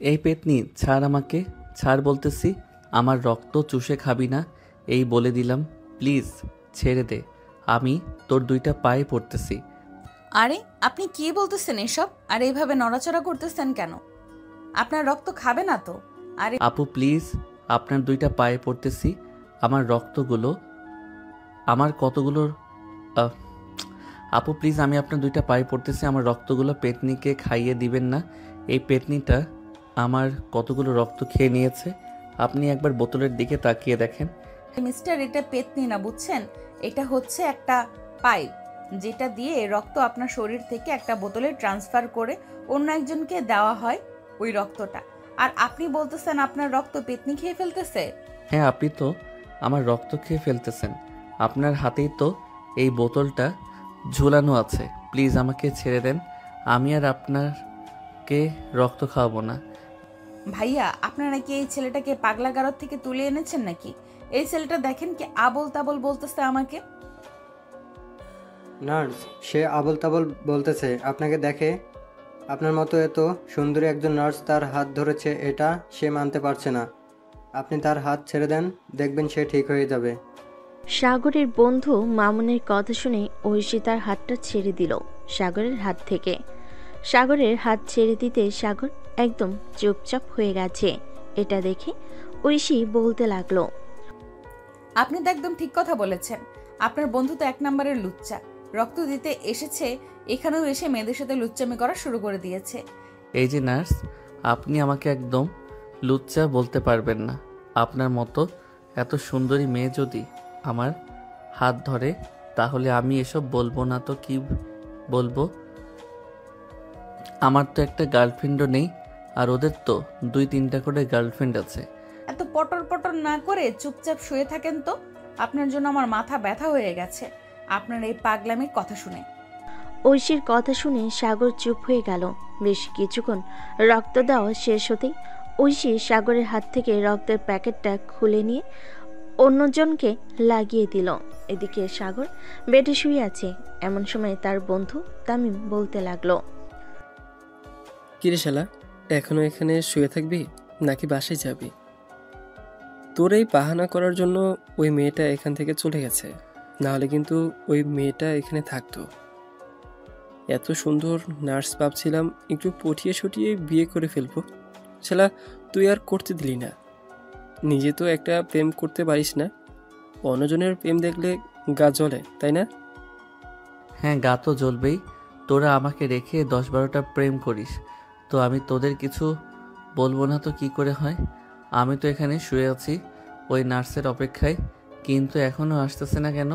এই পেতনি ছাড় আমাকে, ছাড় বলতেছি। আমার রক্ত চুষে খাবি না, এই বলে দিলাম। প্লিজ ছেড়ে দে, আমি তোর দুইটা পায়ে পড়তেছি। আরে আপনি কি বলতেছেন এসব? আর এইভাবে নড়াচড়া করতেছেন কেন? আপনার রক্ত খাবে না তো? আরে আপু প্লিজ, আপনার দুইটা পায়ে পড়তেছি। আমার রক্তগুলো, আমার কতগুলো আহ, আপু প্লিজ, আমি আপনার দুইটা পায়ে পড়তেছি। আমার রক্তগুলো পেতনিকে খাইয়ে দিবেন না। এই পেতনিটা আমার কতগুলো রক্ত খেয়ে নিয়েছে। আপনি একবার বোতলের দিকে তাকিয়ে দেখেন। মিস্টার, এটা পেতনি না, বুঝছেন? এটা হচ্ছে একটা পাইপ, যেটা দিয়ে রক্ত আপনার শরীর থেকে একটা বোতলে ট্রান্সফার করে অন্য একজনকে দেওয়া হয় ওই রক্তটা। আর আপনি বলতেছেন আপনার রক্ত পেতনি খেয়ে ফেলতেছে? হ্যাঁ, আপনি তো আমার রক্ত খেয়ে ফেলতেছেন। আপনার হাতেই তো এই বোতলটা ঝুলানো আছে। প্লিজ আমাকে ছেড়ে দেন, আমি আর আপনাকে রক্ত খাওয়াবো না। ভাইয়া, আপনারা কি এই ছেলেটাকে পাগলাগারদ থেকে তুলে এনেছেন নাকি? এই ছেলেটা দেখেন কি আবল তাবল বলতেছে আমাকে। নার্স, সে আবল তাবল বলতেছে আপনাকে দেখে। আপনার মতো এত সুন্দরী একজন নার্স তার হাত ধরেছে, এটা সে মানতে পারছে না। আপনি তার হাত ছেড়ে দেন, দেখবেন সে ঠিক হয়ে যাবে। সাগরের বন্ধু মামুনের কথা শুনে ঐশী তার হাতটা ছেড়ে দিল সাগরের হাত থেকে। সাগরের হাত ছেড়ে দিতে সাগর একদম চুপচাপ হয়ে গেছে। এটা দেখে ঐশী বলতে লাগলো, আপনি তো একদম ঠিক কথা বলেছেন। আপনার বন্ধু তো এক নম্বরের লুচ্চা। রক্ত দিতে এসেছে, এখানেও এসে মেয়েদের সাথে লুচ্চামি করা শুরু করে দিয়েছে। এই যে নার্স, আপনি আমাকে একদম লুচ্চা বলতে পারবেন না। আপনার মতো এত সুন্দরী মেয়ে যদি আমার হাত ধরে, তাহলে আমি এসব বলবো না তো কি বলবো? আমার তো একটা গার্লফ্রেন্ডও নেই, আর ওদের তো 2-3টা করে গার্লফ্রেন্ড আছে। এত পটর পটর না করে চুপচাপ শুয়ে থাকেন তো। আপনার জন্য আমার মাথা ব্যথা হয়ে গেছে আপনার এই পাগলামির কথা শুনে। ঐশীর কথা শুনে সাগর চুপ হয়ে গেল। বেশ কিছুক্ষণ রক্ত দেওয়া শেষ হতেই ঐশী সাগরের হাত থেকে রক্তের প্যাকেটটা খুলে নিয়ে অন্যজনকে লাগিয়ে দিল। এদিকে সাগর বেডে শুয়ে আছে। এমন সময় তার বন্ধু তামিম বলতে লাগলো, কিরে শালা, এখনো এখানে শুয়ে থাকবি নাকি বাসায় যাবি? তোর এই বাহানা করার জন্য ওই মেয়েটা এখান থেকে চলে গেছে, নাহলে কিন্তু ওই মেয়েটা এখানে থাকতো। এত সুন্দর নার্স ভাবছিলাম একটু পটিয়ে সটিয়ে বিয়ে করে ফেলবো। শালা, তুই আর করতে দিলি না। নিজে তো একটা প্রেম করতে পারিস না, অন্যজনের প্রেম দেখলে গা জ্বলে, তাই না? হ্যাঁ, গা তো জ্বলবেই। তোরা আমাকে রেখে 10-12টা প্রেম করিস, তো আমি তোদের কিছু বলবো না তো কি করে হয়? আমি তো এখানে শুয়ে আছি ওই নার্সের অপেক্ষায়, কিন্তু এখনও আসতেছে না কেন?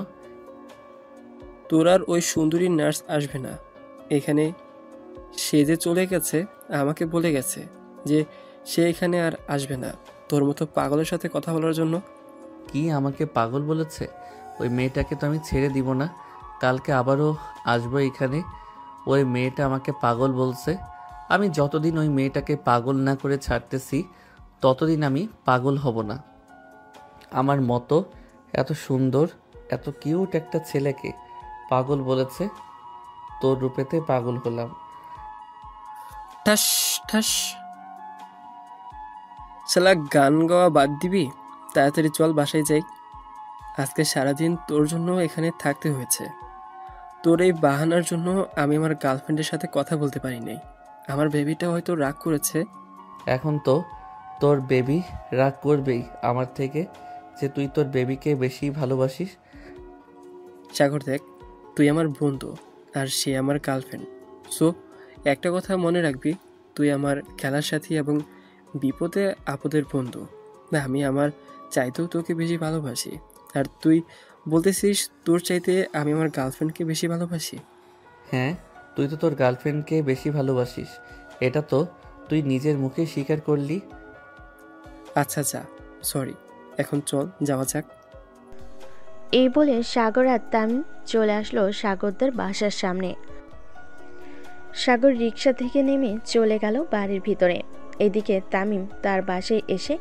তোর আর ওই সুন্দরী নার্স আসবে না এখানে। সে যে চলে গেছে, আমাকে বলে গেছে যে সে এখানে আর আসবে না তোর মতো পাগলের সাথে কথা বলার জন্য। কি আমাকে পাগল বলেছে? ওই মেয়েটাকে তো আমি ছেড়ে দিব না, কালকে আবারও আসবো এখানে। ওই মেয়েটা আমাকে পাগল বলছে। আমি যতদিন ওই মেয়েটাকে পাগল না করে ছাড়তেছি, ততদিন আমি পাগল হব না। আমার মতো এত সুন্দর, এত কিউট একটা ছেলেকে পাগল বলেছে, তোর রূপেতে পাগল হলাম। ঠাস ঠাস। শালা, গান গাওয়া বাদ দিবি? তাড়াতাড়ি চল বাসায় যাই। আজকে সারাদিন তোর জন্য এখানে থাকতে হয়েছে। তোর এই বাহানার জন্য আমি আমার গার্লফ্রেন্ডের সাথে কথা বলতে পারি নাই। আমার বেবিটা হয়তো রাগ করেছে। এখন তো তোর বেবি রাগ করবেই আমার থেকে, যে তুই তোর বেবিকে বেশি ভালোবাসিস। সাগর দেখ, তুই আমার বন্ধু আর সে আমার গার্লফ্রেন্ড। সো একটা কথা মনে রাখবি, তুই আমার খেলার সাথী এবং বিপদে আপদের বন্ধু। না, আমি আমার চাইতেও তোকে বেশি ভালোবাসি, আর তুই বলতেছিস তোর চাইতে আমি আমার গার্লফ্রেন্ডকে বেশি ভালোবাসি। হ্যাঁ, তুই তো তোর গার্লফ্রেন্ডকে বেশি ভালোবাসিস, এটা তো তুই নিজের মুখে স্বীকার করলি। আচ্ছা যা, সরি, এখন চল যাওয়া যাক। এই বলে সাগর আর তামিম চলে আসলো সাগরদের বাসার সামনে। সাগর রিক্সা থেকে নেমে চলে গেল বাড়ির ভিতরে। এদিকে তামিম তার বাসায় এসে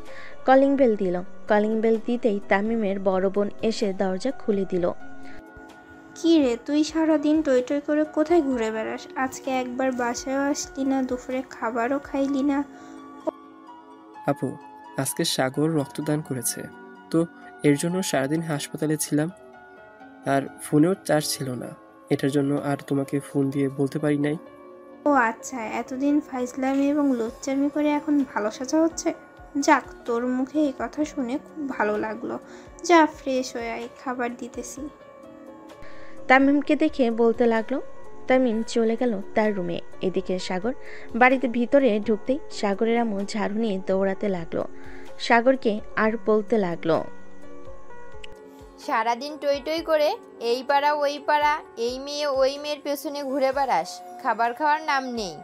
কলিং বেল দিল। কলিং বেল দিতেই তামিমের বড় বোন এসে দরজা খুলে দিল। কি রে, তুই সারাদিন টই টই করে কোথায় ঘুরে বেড়াস? আজকে একবার বাসায়ও আসলি না, দুপুরে খাবারও খাইলি না। আপু, আজকে সাগর রক্তদান করেছে, তো এর জন্য সারাদিন হাসপাতালে ছিলাম, আর ফোনেও চার্জ ছিল না। এটার জন্য আর তোমাকে ফোন দিয়ে বলতে পারি নাই। ও আচ্ছা, এতদিন ফাইজলামি এবং লুচ্চামি করে এখন ভালো সাজা হচ্ছে। যাক, তোর মুখে এই কথা শুনে খুব ভালো লাগলো। যা ফ্রেশ হয়ে আয়, খাবার দিতেছি। তামিমকে দেখে বলতে লাগলো। তামিম চলে গেল তার রুমে। এদিকে সাগর বাড়িতে ভিতরে ঢুকতেই সাগরের আম্মু ঝাড়ু নিয়ে দৌড়াতে লাগলো। সাগরকে আর বলতে লাগলো, সারাদিন টই টই করে এই পাড়া ওই পাড়া, এই মেয়ে ওই মেয়ের পেছনে ঘুরে বেড়াস, খাবার খাওয়ার নাম নেই।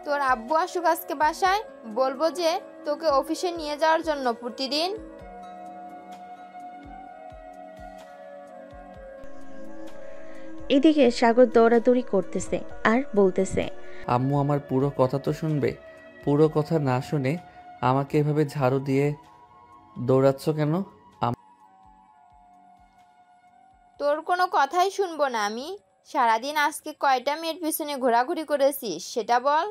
তোর আব্বু আসুক আজকে বাসায়, বলবো যে তোকে অফিসে নিয়ে যাওয়ার জন্য প্রতিদিন। এদিকে সাগর দৌড়াদৌড়ি করতেছে আর বলতেছে, আম্মু আমার পুরো কথা তো শুনবে। পুরো কথা না শুনে আমাকে এভাবে ঝাড়ু দিয়ে দৌড়াচ্ছ কেন? তোর কোনো কথাই শুনবো না আমি। সারাদিন আজকে কয়টা মেয়ের পিছনে ঘোরাঘুরি করেছিস সেটা বল।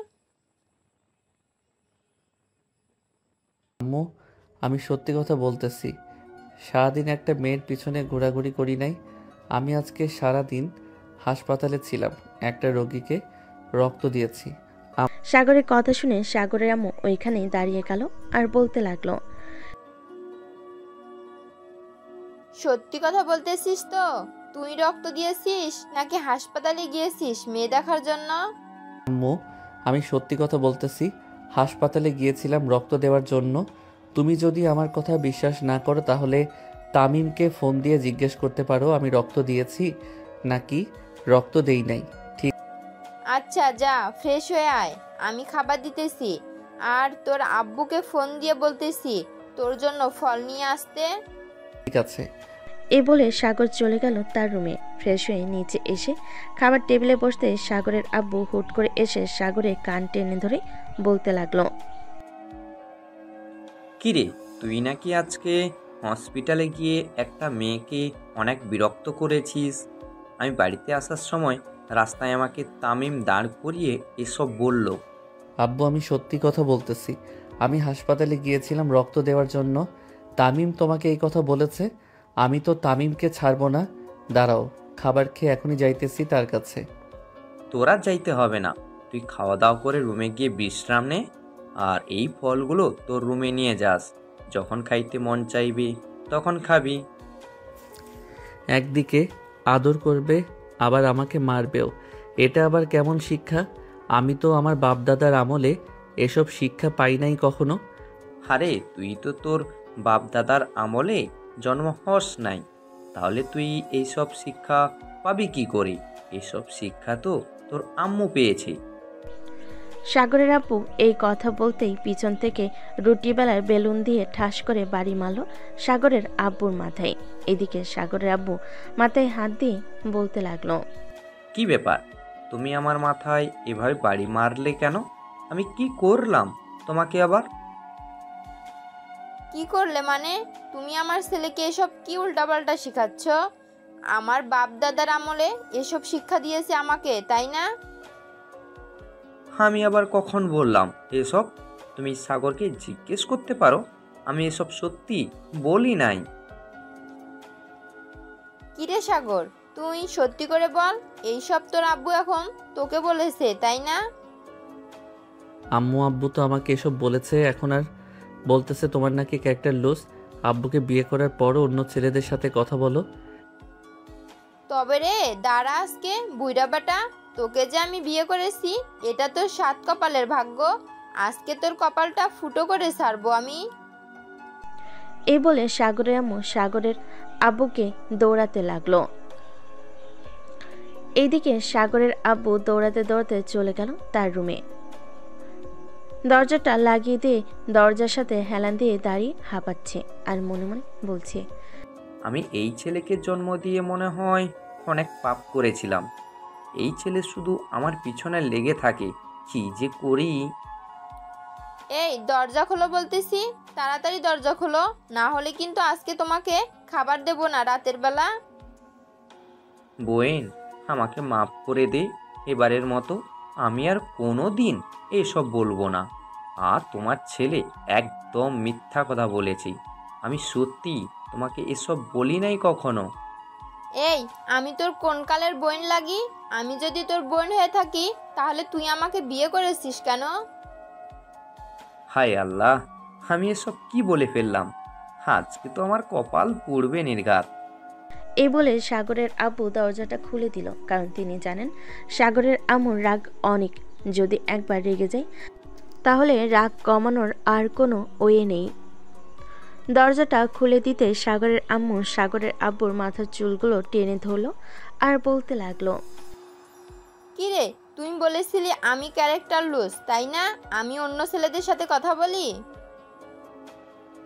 আম্মু, আমি সত্যি কথা বলতেছি। সারাদিন একটা মেয়ের পিছনে ঘোরাঘুরি করি নাই। আমি আজকে সারাদিন হাসপাতালে ছিলাম, একটা রোগীকে রক্ত দিয়েছি। সাগরের কথা শুনে সাগরের আম্মু ওইখানেই দাঁড়িয়ে গেল আর বলতে লাগলো, সত্যি কথা বলতেছিস তো? তুই রক্ত দিয়েছিস নাকি হাসপাতালে গিয়েছিস মেয়ে দেখার জন্য? আম্মু, আমি সত্যি কথা বলতেছি। হাসপাতালে গিয়েছিলাম রক্ত দেওয়ার জন্য। তুমি যদি আমার কথা বিশ্বাস না করো তাহলে তামিমকে ফোন দিয়ে জিজ্ঞেস করতে পারো আমি রক্ত দিয়েছি নাকি রক্ত দেই নাই। আচ্ছা যা ফ্রেশ হয়ে আয়, আমি খাবার দিতেছি। আর তোর আব্বুকে ফোন দিয়ে বলতেছি তোর জন্য ফল নিয়ে আসতে। ঠিক আছে। এ বলে সাগর চলে গেল তার রুমে। ফ্রেশ হয়ে নিচে এসে খাবার টেবিলে বসতে সাগরের আব্বু হুট করে এসে সাগরের কান টেনে ধরে বলতে লাগলো, কিরে, তুই নাকি আজকে হসপিটালে গিয়ে একটা মেয়েকে অনেক বিরক্ত করেছিস। আমি বাড়িতে আসার সময় রাস্তায় আমাকে তামিম দাঁড় করিয়ে এসব বলল। আব্বু, আমি সত্যি কথা বলতেছি। আমি হাসপাতালে গিয়েছিলাম রক্ত দেওয়ার জন্য। তামিম তোমাকে এই কথা বলেছে? আমি তো তামিমকে ছাড়বো না। দাঁড়াও, খাবার খেয়ে এখনই যাইতেছি তার কাছে। তোরা যাইতে হবে না, তুই খাওয়া দাওয়া করে রুমে গিয়ে বিশ্রাম নে। আর এই ফলগুলো তোর রুমে নিয়ে যাস, যখন খাইতে মন চাইবি তখন খাবি। একদিকে আদর করবে আবার আমাকে মারবেও, এটা আবার কেমন শিক্ষা? আমি তো আমার বাপদাদার আমলে এসব শিক্ষা পাই নাই কখনো। আরে তুই তো তোর বাপ দাদার আমলে জন্ম হস নাই, তাহলে তুই এইসব শিক্ষা পাবি কি করে? এসব শিক্ষা তো তোর আম্মু পেয়েছে। সাগরের আব্বু এই কথা বলতেই পিছন থেকে রুটি বেলার বেলুন দিয়ে ঠাস করে বাড়ি মারল সাগরের আব্বুর মাথায়। এদিকে সাগরের আব্বু মাথায় হাত দিয়ে বলতে লাগলো, কি ব্যাপার, তুমি আমার মাথায় এভাবে বাড়ি মারলে কেন? আমি কি করলাম তোমাকে আবার? কি করলে মানে? তুমি আমার ছেলেকে এসব কি উল্টাপাল্টা শেখাচ্ছ? আমার বাপ দাদার আমলে এসব শিক্ষা দিয়েছে আমাকে, তাই না? আমি আবার কখন বললাম এসব? তুমি সাগরকে জিজ্ঞেস করতে পারো, আমি এসব সত্যি বলি নাই। কিরে সাগর, তুই সত্যি করে বল, এইসব তোর আব্বু এখন তোকে বলেছে, তাই না? আম্মু আব্বু তো আমাকে এসব বলেছে, এখন আর বলতেছে তোমার নাকি ক্যারেক্টার লুজ। আব্বুকে বিয়ে করার পরও অন্য ছেলেদের সাথে কথা বলো। তবে রে দাঁড়া, আজকে বুইড়া বেটা, তোকে যে আমি বিয়ে করেছি এটা তোর 7 কপালের ভাগ্য। আজকে তোর কপালটা ফুটো করে ছাড়বো আমি। এই বলে সাগরের আম্মু সাগরের আব্বুকে দৌড়াতে লাগলো। এইদিকে সাগরের আব্বু দৌড়াতে দৌড়াতে চলে গেল তার রুমে। দরজাটা লাগিয়ে দিয়ে দরজার সাথে হেলান দিয়ে দাঁড়িয়ে হাঁপাচ্ছে আর মনে মনে বলছে, আমি এই ছেলেকে জন্ম দিয়ে মনে হয় অনেক পাপ করেছিলাম। এই ছেলে শুধু আমার পিছনে লেগে থাকে, কি যে করি। এই দরজা খোলো বলতেছি, তাড়াতাড়ি দরজা খোলো, না হলে কিন্তু আজকে তোমাকে খাবার দেবো না রাতের বেলা। বোন, আমাকে মাফ করে দে এবারের মতো। আমি আর কোনো দিন এসব বলবো না। আর তোমার ছেলে একদম মিথ্যা কথা বলেছি। আমি সত্যি তোমাকে এসব বলি নাই কখনো। এই, আমি তোর কোন কালের বোন লাগি? আমি যদি তোর বোন হয়ে থাকি তাহলে তুই আমাকে বিয়ে করেছিস কেন? হায় আল্লাহ, আমি এসব কি বলে ফেললাম। আজকে তো আমার কপাল পুড়বে নির্ঘাত। এই বলে সাগরের আব্বু দরজাটা খুলে দিল, কারণ তিনি জানেন সাগরের আম্মুর রাগ অনেক। যদি একবার রেগে যায় তাহলে রাগ কমানোর আর কোনো ওয়ে নেই। দরজাটা খুলে দিতে সাগরের আম্মু সাগরের আব্বুর মাথার চুলগুলো টেনে ধরলো আর বলতে লাগলো, কি রে, তুই বলেছিলি আমি ক্যারেক্টার লুজ, তাই না? আমি অন্য ছেলেদের সাথে কথা বলি?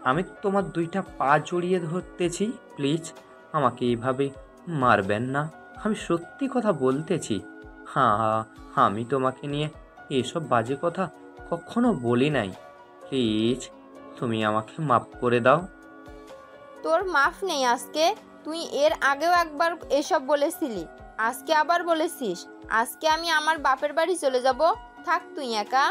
আমি তোমার দুইটা পা জড়িয়ে ধরতেছি, প্লিজ আমাকে এইভাবে মারবেন না। আমি সত্যি কথা বলতেছি। হ্যাঁ, আমি তোমাকে নিয়ে এসব বাজে কথা কখনো বলি নাই। প্লিজ তুমি আমাকে মাফ করে দাও। তোর মাফ নেই আজকে। তুই এর আগেও একবার এসব বলেছিলি, আজকে আবার বলেছিস। আজকে আমি আমার বাপের বাড়ি চলে যাব, থাক তুই একা।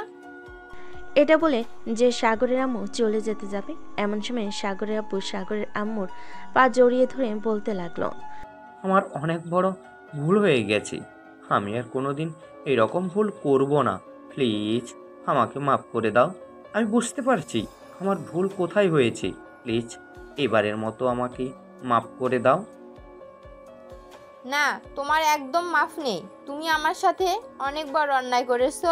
এটা বলে যে সাগরের আম্মু চলে যেতে যাবে, এমন সময় সাগরের আব্বু সাগরের আম্মুর পা জড়িয়ে ধরে বলতে লাগলো, আমার অনেক বড় ভুল হয়ে গেছে। আমি আর কোনোদিন এরকম ভুল করব না। প্লিজ আমাকে মাফ করে দাও। আমি বুঝতে পারছি আমার ভুল কোথায় হয়েছে। প্লিজ এবারের মতো আমাকে মাফ করে দাও। না, তোমার একদম মাফ নেই। তুমি আমার সাথে অনেক বড় অন্যায় করেছো।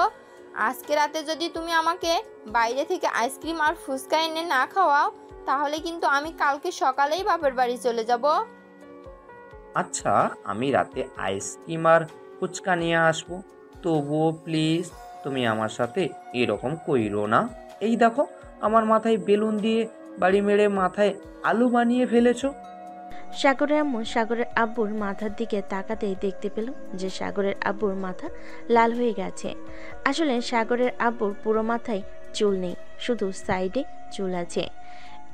আজকে রাতে যদি তুমি আমাকে বাইরে থেকে আইসক্রিম আর ফুচকা এনে না খাওয়াও, তাহলে কিন্তু আমি কালকে সকালেই বাপের বাড়ি চলে যাব। আচ্ছা, আমি রাতে আইসক্রিম আর ফুচকা নিয়ে আসবো, তবুও প্লিজ তুমি আমার সাথে এরকম কইরো না। এই দেখো, আমার মাথায় বেলুন দিয়ে বাড়ি মেরে মাথায় আলু বানিয়ে ফেলেছো। সাগরের আম্মু সাগরের আব্বুর মাথার দিকে তাকাতেই দেখতে পেল যে সাগরের আব্বুর মাথা লাল হয়ে গেছে। আসলে সাগরের আব্বুর পুরো মাথায় চুল নেই, শুধু সাইডে চুল আছে।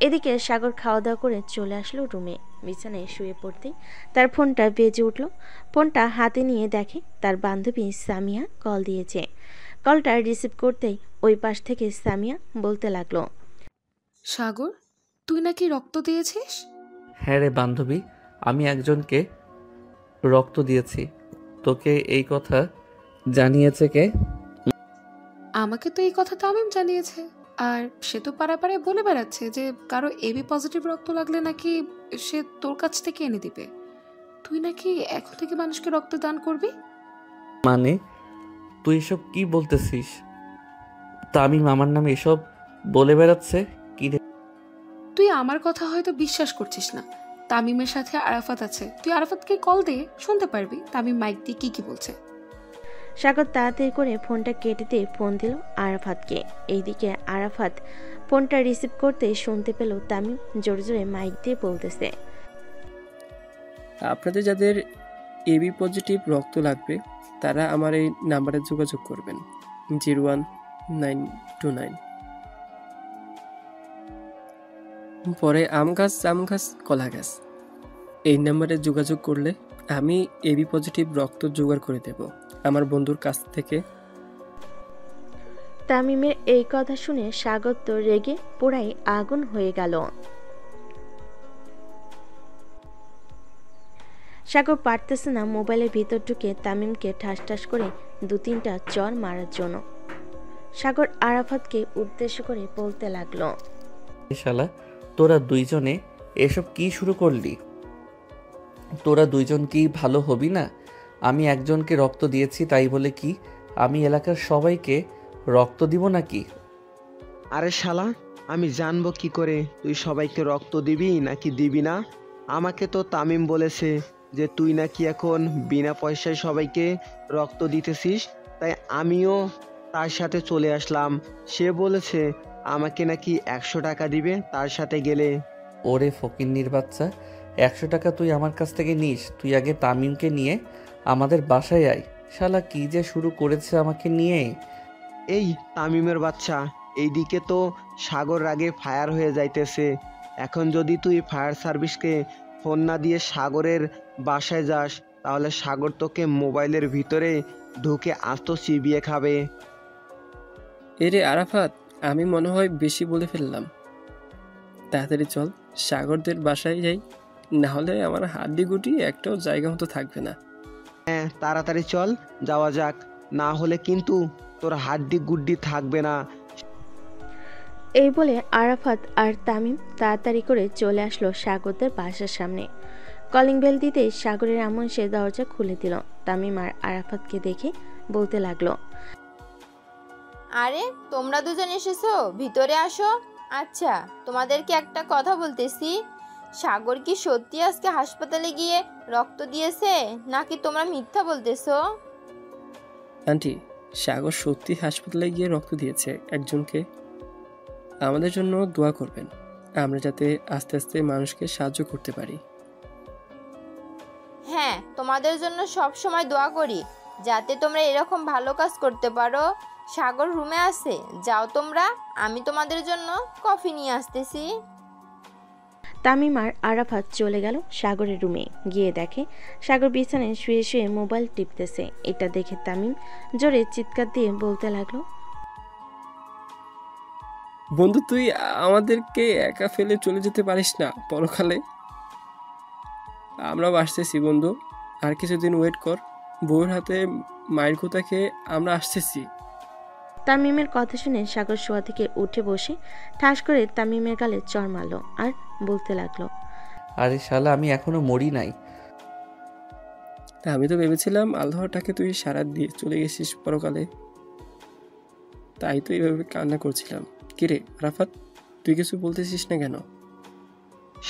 এদিকে সাগর খাওয়া দাওয়া করে চলে আসলো রুমে। বিছানায় শুয়ে পড়তেই তার ফোনটা বেজে উঠল। ফোনটা হাতে নিয়ে দেখে তার বান্ধবী সামিয়া কল দিয়েছে। কলটা রিসিভ করতেই ওই পাশ থেকে সামিয়া বলতে লাগলো, সাগর, তুই নাকি রক্ত দিয়েছিস? হ্যাঁ রে বান্ধবী, আমি একজনকে রক্ত দিয়েছি। তোকে এই কথা জানিয়েছে কে? আমাকে তো এই কথা তামিম জানিয়েছে। আর সে তো পাড়ায় পাড়ায় বলে বেড়াচ্ছে যে কারো এবি পজিটিভ রক্ত লাগলে নাকি সে তোর কাছ থেকে এনে দিবে। তুই নাকি এখন থেকে মানুষকে রক্ত দান করবি? মানে তুই এসব কি বলতেছিস? তামিম আমার নামে এসব বলে বেড়াচ্ছে কি রে? তুই আমার কথা হয়তো বিশ্বাস করছিস না। তামিমের সাথে আরাফাত আছে, তুই আরাফাতকে কল দে, শুনতে পারবি তামিম মাইক দিয়ে কি বলছে। সাগর তাড়াতাড়ি করে ফোনটা কেটে দিয়ে ফোন দিল আরাফাতকে। এইদিকে আরাফাত ফোনটা রিসিভ করতে শুনতে পেল তামিম জোরে জোরে মাইক দিয়ে বলতেছে, আপনাদের যাদের এবি পজিটিভ রক্ত লাগবে তারা আমার এই নাম্বারে যোগাযোগ করবেন, 01929। পরে আম গাছ জাম গাছ কলা গাছ, এই নাম্বারে যোগাযোগ করলে আমি এবি পজিটিভ রক্ত জোগাড় করে দেব আমার বন্ধুর কাছ থেকে। তামিমের এই কথা শুনে সাগর তো রেগে পুরাই আগুন হয়ে গেল। সাগর পারতেছে না মোবাইলের ভিতর ঢুকে তামিমকে ঠাস ঠাস করে 2-3টা চর মারার জন্য। সাগর আরাফাতকে উদ্দেশ্য করে বলতে লাগলো, শালা, তোরা দুইজনে এসব কি শুরু করলি? তোরা দুইজন কি ভালো হবি না? আমি একজনকে রক্ত দিয়েছি তাই বলে কি আমি এলাকার সবাইকে রক্ত দিব নাকি? আরে শালা, আমি জানবো কি করে তুই সবাইকে রক্ত দিবি নাকি দিবি না? আমাকে তো তামিম বলেছে যে তুই নাকি এখন বিনা পয়সায় সবাইকে রক্ত দিতেছিস, তাই আমিও তার সাথে চলে আসলাম। সে বলেছে আমাকে নাকি 100 টাকা দিবে তার সাথে গেলে। ওরে ফকিন্নির বাচ্চা, 100 টাকা তুই আমার কাছ থেকে নিস? তুই আগে তামিমকে নিয়ে আমাদের বাসায় আয়। শালা কি যে শুরু করেছে আমাকে নিয়ে। এই তামিমের বাচ্চা, এইদিকে তো সাগর রাগে ফায়ার হয়ে যাইতেছে। এখন যদি তুই ফায়ার সার্ভিসকে ফোন না দিয়ে সাগরের বাসায় যাস তাহলে সাগর তোকে মোবাইলের ভিতরে ঢুকে আস্ত চিবিয়ে খাবে। এরে আরাফাত, আমি মনে হয় বেশি বলে ফেললাম। তাড়াতাড়ি চল, সাগরদের বাসায় যাই, না হলে আমার হাড্ডি গুটি একটাও জায়গা মতো থাকবে না। হ্যাঁ তাড়াতাড়ি চল, যাওয়া যাক, না হলে কিন্তু তোর হাড্ডি গুড্ডি থাকবে না। এই বলে আরাফাত আর তামিম তাড়াতাড়ি করে চলে আসলো সাগরদের বাসার সামনে। কলিং বেল দিতে সাগরের এমন সে দরজা খুলে দিল। তামিম আর আরাফাতকে দেখে বলতে লাগলো, আরে তোমরা দুজন এসেছো, ভিতরে আসো। আচ্ছা, তোমাদেরকে একটা কথা বলতেছি, সাগর কি সত্যি আজকে হাসপাতালে গিয়ে রক্ত দিয়েছে নাকি তোমরা মিথ্যা বলতেছো? আন্টি, সাগর সত্যি হাসপাতালে গিয়ে রক্ত দিয়েছে একজনকে। আমাদের জন্য দোয়া করবেন, আমরা যাতে আস্তে আস্তে মানুষকে সাহায্য করতে পারি। হ্যাঁ, তোমাদের জন্য সব সময় দোয়া করি যাতে তোমরা এরকম ভালো কাজ করতে পারো। সাগর রুমে আছে, যাও তোমরা, আমি তোমাদের জন্য কফি নিয়ে আসতেছি। তামিম আর আরাফাত চলে গেল সাগরের রুমে। গিয়ে দেখে সাগর বিছানায় শুয়ে শুয়ে মোবাইল টিপতেছে। এটা দেখে তামিম জোরে চিৎকার দিয়ে বলতে লাগলো, বন্ধু, তুই আমাদেরকে একা ফেলে চলে যেতে পারিস না পরকালে। আমরাও আসতেছি বন্ধু, আর কিছুদিন ওয়েট কর। বউয়ের হাতে মায়ের কথা খেয়ে আমরা আসতেছি। তামিমের কথা শুনে সাগর শোয়া থেকে উঠে বসে ঠাস করে তামিমের গালে চড় মারল আর বলতে লাগলো, আরে শালা, আমি এখনো মরি নাই। আমি তো ভেবেছিলাম আল্লাহটাকে তুই সারা দিয়ে চলে গেছিস পরকালে, তাই তো এইভাবে কান্না করছিলাম। কিরে আরাফাত, তুই কিছু বলতেছিস না কেন?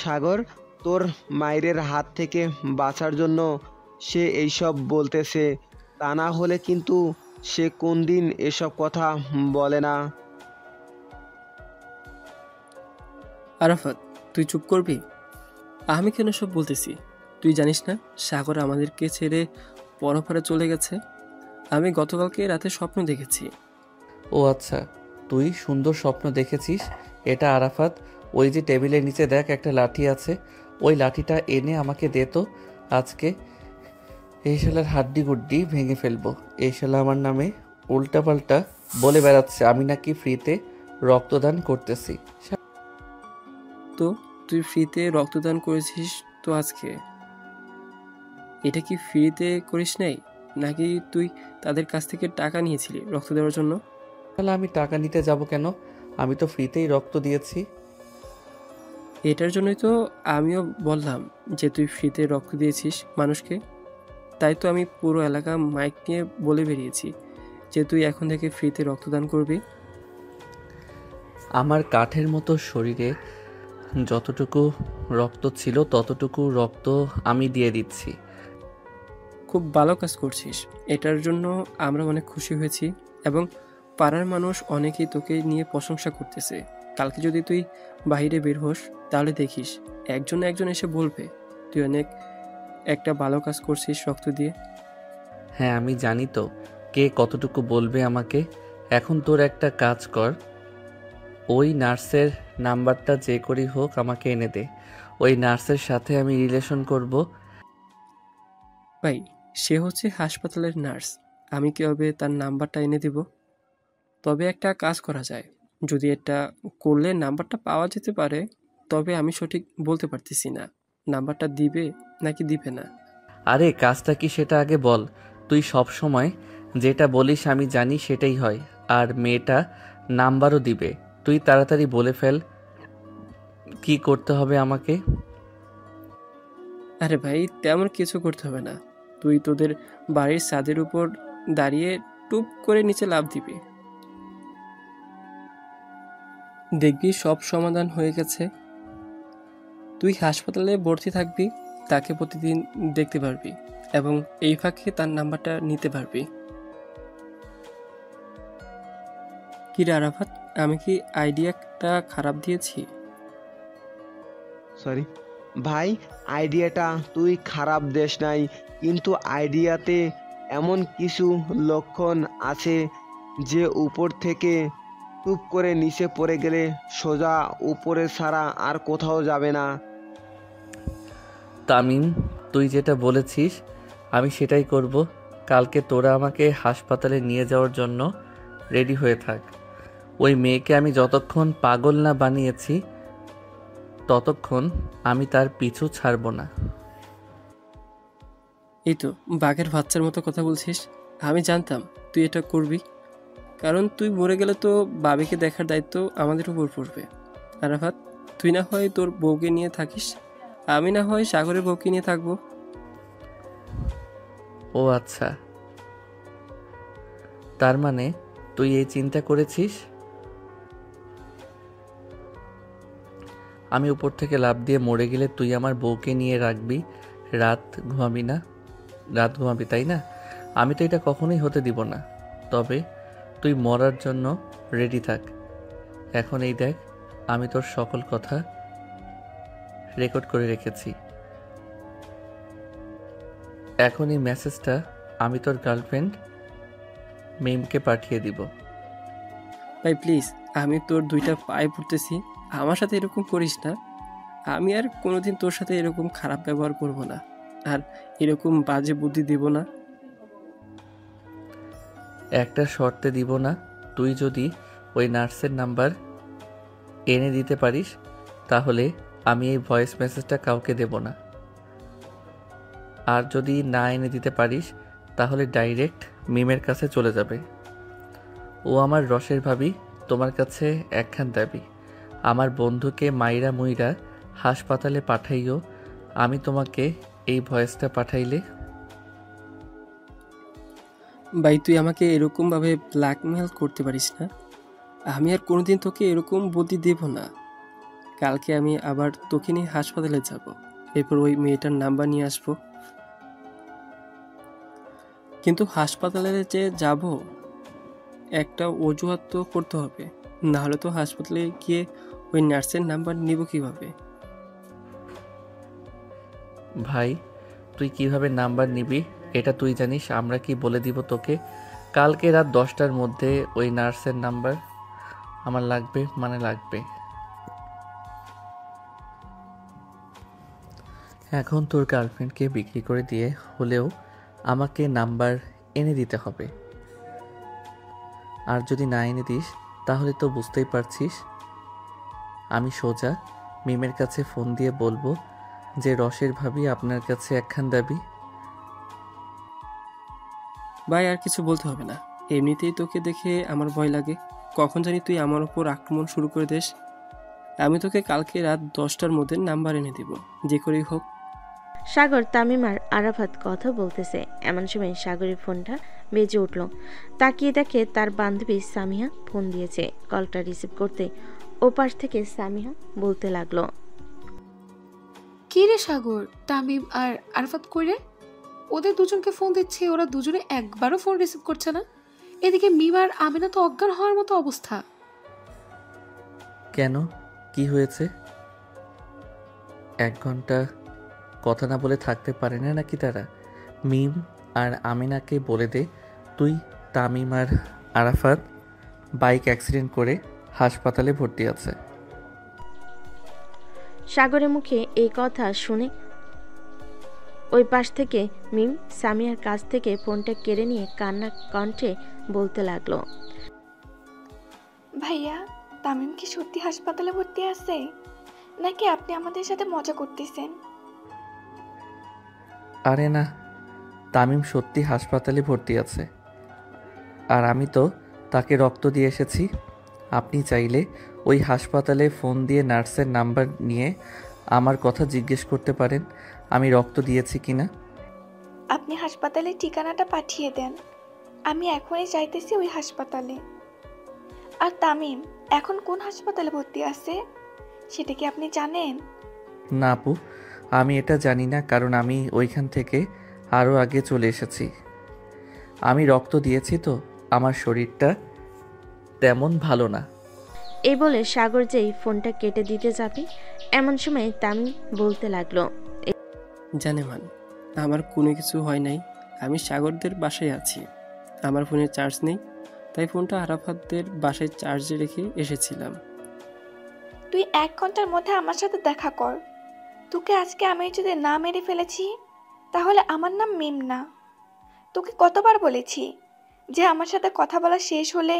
সাগর তোর মায়ের হাত থেকে বাঁচার জন্য সে এইসব বলতেছে, তা না হলে কিন্তু সে কোন দিন এসব কথা বলে না। আরাফাত, তুই চুপ করবি? আমি কেন সব বলতেছি? তুই জানিস না সাগর আমাদেরকে ছেড়ে পরপারে চলে গেছে? আমি গতকালকে রাতে স্বপ্ন দেখেছি। ও আচ্ছা, তুই সুন্দর স্বপ্ন দেখেছিস। এটা আরাফাত, ওই যে টেবিলের নিচে দেখ একটা লাঠি আছে, ওই লাঠিটা এনে আমাকে দে তো। আজকে এই শালার হাড্ডি গুড্ডি ভেঙে ফেলবো। এই শালা আমার নামে উল্টাপাল্টা বলে বেড়াচ্ছে আমি নাকি ফ্রিতে রক্তদান করতেছি। তো তুই ফ্রিতে রক্তদান করেছিস তো আজকে? এটা কি ফ্রিতে করিস নাই, নাকি তুই তাদের কাছ থেকে টাকা নিয়েছিলি রক্ত দেওয়ার জন্য? তাহলে আমি টাকা নিতে যাব কেন? আমি তো ফ্রিতেই রক্ত দিয়েছি। এটার জন্যই তো আমিও বললাম যে তুই ফ্রিতে রক্ত দিয়েছিস মানুষকে। তাই তো আমি পুরো এলাকা মাইক নিয়ে বলে বেরিয়েছি যে তুই এখন থেকে ফ্রিতে রক্তদান করবি। আমার কাঠের মতো শরীরে যতটুকু রক্ত ছিল ততটুকু রক্ত আমি দিয়ে দিচ্ছি। খুব ভালো কাজ করছিস, এটার জন্য আমরা অনেক খুশি হয়েছি এবং পাড়ার মানুষ অনেকেই তোকে নিয়ে প্রশংসা করতেছে। কালকে যদি তুই বাইরে বের হোস তাহলে দেখিস একজন না একজন এসে বলবে তুই অনেক একটা ভালো কাজ করছিস রক্ত দিয়ে। হ্যাঁ, আমি জানি তো কে কতটুকু বলবে আমাকে। এখন তোর একটা কাজ কর, ওই নার্সের নাম্বারটা যে করেই হোক আমাকে এনে দে। ওই নার্সের সাথে আমি রিলেশন করব। ভাই, সে হচ্ছে হাসপাতালের নার্স, আমি কীভাবে তার নাম্বারটা এনে দেব? তবে একটা কাজ করা যায়, যদি এটা করলে নাম্বারটা পাওয়া যেতে পারে, তবে আমি সঠিক বলতে পারতেছি না নাম্বারটা দিবে নাকি দিবে না। আরে কাজটা কি সেটা আগে বল। তুই সব সময় যেটা বলিস আমি জানি সেটাই হয়, আর মেয়েটা নাম্বারও দিবে। তুই তাড়াতাড়ি বলে ফেল কি করতে হবে আমাকে। আরে ভাই, তেমন কিছু করতে হবে না, তুই তোদের বাড়ির ছাদের উপর দাঁড়িয়ে টুপ করে নিচে লাফ দিবি, দেখবি সব সমাধান হয়ে গেছে। তুই হাসপাতালে ভর্তি থাকবি, তাকে প্রতিদিন দেখতে পারবি এবং এই ফাঁকে তার নাম্বারটা নিতে পারবি। কি রে আরাফাত, আমি কি আইডিয়াটা খারাপ দিয়েছি? সরি ভাই, আইডিয়াটা তুই খারাপ দেশ নাই, কিন্তু আইডিয়াতে এমন কিছু লক্ষণ আছে যে উপর থেকে টুপ করে নিচে পড়ে গেলে সোজা উপরে ছাড়া আর কোথাও যাবে না। তামিম, তুই যেটা বলেছিস আমি সেটাই করব। কালকে তোরা আমাকে হাসপাতালে নিয়ে যাওয়ার জন্য রেডি হয়ে থাক। ওই মেয়েকে আমি যতক্ষণ পাগল না বানিয়েছি ততক্ষণ আমি তার পিছু ছাড়ব না। এই তো বাঘের বাচ্চার মতো কথা বলছিস। আমি জানতাম তুই এটা করবি, কারণ তুই মরে গেলে তো বাবিকে দেখার দায়িত্ব আমাদের উপর পড়বে। আরাফাত, তুই না হয় তোর বউকে নিয়ে থাকিস, আমি না হয় সাগরের বউকে নিয়ে থাকবো। ও আচ্ছা, তার মানে তুই এই চিন্তা করেছিস? আমি উপর থেকে লাফ দিয়ে মরে গেলে তুই আমার বউকে নিয়ে রাখবি, রাত ঘুমাবি না, রাত ঘুমাবি, তাই না? আমি তো এটা কখনোই হতে দিব না। তবে তুই মরার জন্য রেডি থাক। এখন এই দেখ, আমি তোর সকল কথা রেকর্ড করে রেখেছি। এখন এই মেসেজটা আমি তোর গার্লফ্রেন্ড মিমকে পাঠিয়ে দিব। ভাই প্লিজ, আমি তোর দুইটা পায়ে পড়তেছি, আমার সাথে এরকম করিস না। আমি আর কোনোদিন তোর সাথে এরকম খারাপ ব্যবহার করব না, আর এরকম বাজে বুদ্ধি দিব না। একটা শর্তে দিব না, তুই যদি ওই নার্সের নাম্বার এনে দিতে পারিস তাহলে আমি এই ভয়েস মেসেজটা কাউকে দেব না। আর যদি না এনে দিতে পারিস তাহলে ডাইরেক্ট মিমের কাছে চলে যাবে। ও আমার রসের ভাবি, তোমার কাছে একখান দাবি, আমার বন্ধুকে মাইরা মুইরা হাসপাতালে পাঠাইও। আমি তোমাকে এই ভয়েসটা পাঠাইলে। ভাই তুই আমাকে এরকমভাবে ব্ল্যাকমেল করতে পারিস না। আমি আর কোনোদিন তোকে এরকম বুদ্ধি দেব না। কালকে আমি আবার তোকে নিয়ে হাসপাতালে যাব, এরপর ওই মেয়েটার নাম্বার নিয়ে আসবো। কিন্তু হাসপাতালে যে যাব একটা অজুহাত তো করতে হবে, না হলে তো হাসপাতালে গিয়ে ওই নার্সের নাম্বার নিব কিভাবে? ভাই তুই কিভাবে নাম্বার নিবি এটা তুই জানিস, আমরা কি বলে দিব তোকে? কালকে রাত 10টার মধ্যে ওই নার্সের নাম্বার আমার লাগবে, মানে লাগবে। এখন তোর গার্লফ্রেন্ডকে বিক্রি করে দিয়ে হলেও আমাকে নাম্বার এনে দিতে হবে। আর যদি না এনে দিস তাহলে তো বুঝতেই পারছিস, আমি সোজা মিমের কাছে ফোন দিয়ে বলবো যে রসের ভাবি আপনার কাছে একখান দাবি। ভাই আর কিছু বলতে হবে না, এমনিতেই তোকে দেখে আমার ভয় লাগে, কখন জানি তুই আমার উপর আক্রমণ শুরু করে দিস। আমি তোকে কালকে রাত 10টার মধ্যে নাম্বার এনে দিব, যে করেই হোক। সাগর, তামিম আর আরাফাত কথা বলতেছে, এমন সময় সাগরের ফোনটা বেজে উঠল। তাকিয়ে দেখে তার বান্ধবী সামিহা ফোন দিয়েছে। কলটা রিসিভ করতে ওপাশ থেকে সামিহা বলতে লাগলো, কি রে সাগর, তামিম আর আরাফাত কইরে? ওদের দুজনকে ফোন দিচ্ছে, ওরা দুজনে একবারও ফোন রিসিভ করছে না। এদিকে মিম আর আমিনা তো অজ্ঞান হওয়ার মতো অবস্থা। কেন, কি হয়েছে? 1 ঘন্টা কথা না বলে থাকতে পারে না নাকি তারা? মিম আর আমিনাকে বলে দে তুই তামিম আর আরাফাত বাইক অ্যাক্সিডেন্ট করে হাসপাতালে ভর্তি আছে। সাগরের মুখে এই কথা শুনে ওই পাশ থেকে মিম সামিয়ার কাছ থেকে ফোনটা কেড়ে নিয়ে কান্না কণ্ঠে বলতে লাগলো, ভাইয়া, তামিম কি সত্যি হাসপাতালে ভর্তি আছে, নাকি আপনি আমাদের সাথে মজা করতেছেন? আরে না, তামিম সত্যি হাসপাতালে ভর্তি আছে, আর আমি তো তাকে রক্ত দিয়ে এসেছি। আপনি চাইলে ওই হাসপাতালে ফোন দিয়ে নার্সের নাম্বার নিয়ে আমার কথা জিজ্ঞেস করতে পারেন আমি রক্ত দিয়েছি কিনা। আপনি হাসপাতালের ঠিকানাটা পাঠিয়ে দেন, আমি এখনই যাইতেছি ওই হাসপাতালে। আর তামিম এখন কোন হাসপাতালে ভর্তি আছে সেটা কি আপনি জানেন? না আপু, আমি এটা জানি না, কারণ আমি ওইখান থেকে আরও আগে চলে এসেছি। আমি রক্ত দিয়েছি তো আমার শরীরটা তেমন ভালো না। এই বলে সাগর যেই ফোনটা কেটে দিতে যাবে এমন সময় তামিম বলতে লাগলো, জানে মান, আমার কোনো কিছু হয় নাই, আমি সাগরদের বাসায় আছি। আমার ফোনে চার্জ নেই, তাই ফোনটা আরাফাতদের বাসায় চার্জে রেখে এসেছিলাম। তুই 1 ঘন্টার মধ্যে আমার সাথে দেখা কর। তোকে আজকে আমি যদি না মেরে ফেলেছি তাহলে আমার নাম মিম না। তোকে কতবার বলেছি যে আমার সাথে কথা বলা শেষ হলে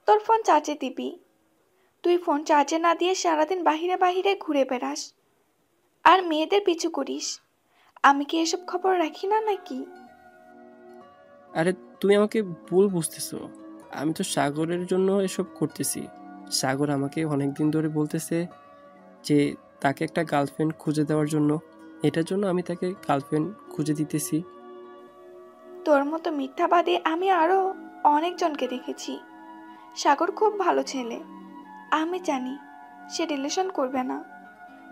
তোর ফোন চার্জে দিবি। তুই ফোন চার্জে না দিয়ে সারাদিন বাহিরে বাহিরে ঘুরে বেড়াস আর মেয়েদের পিছু করিস। আমি কি এসব খবর রাখি না নাকি? আরে তুমি আমাকে ভুল বুঝতেছো। আমি তো সাগরের জন্য এসব করতেছি। সাগর আমাকে অনেকদিন ধরে বলতেছে যে তাকে একটা গার্লফ্রেন্ড খুঁজে দেওয়ার জন্য। এটার জন্য আমি তাকে গার্লফ্রেন্ড খুঁজে দিতেছি। তোর মতো মিথ্যাবাদী আমি আরো অনেকজনকে দেখেছি। সাগর খুব ভালো ছেলে। আমি জানি সে রিলেশন করবে না।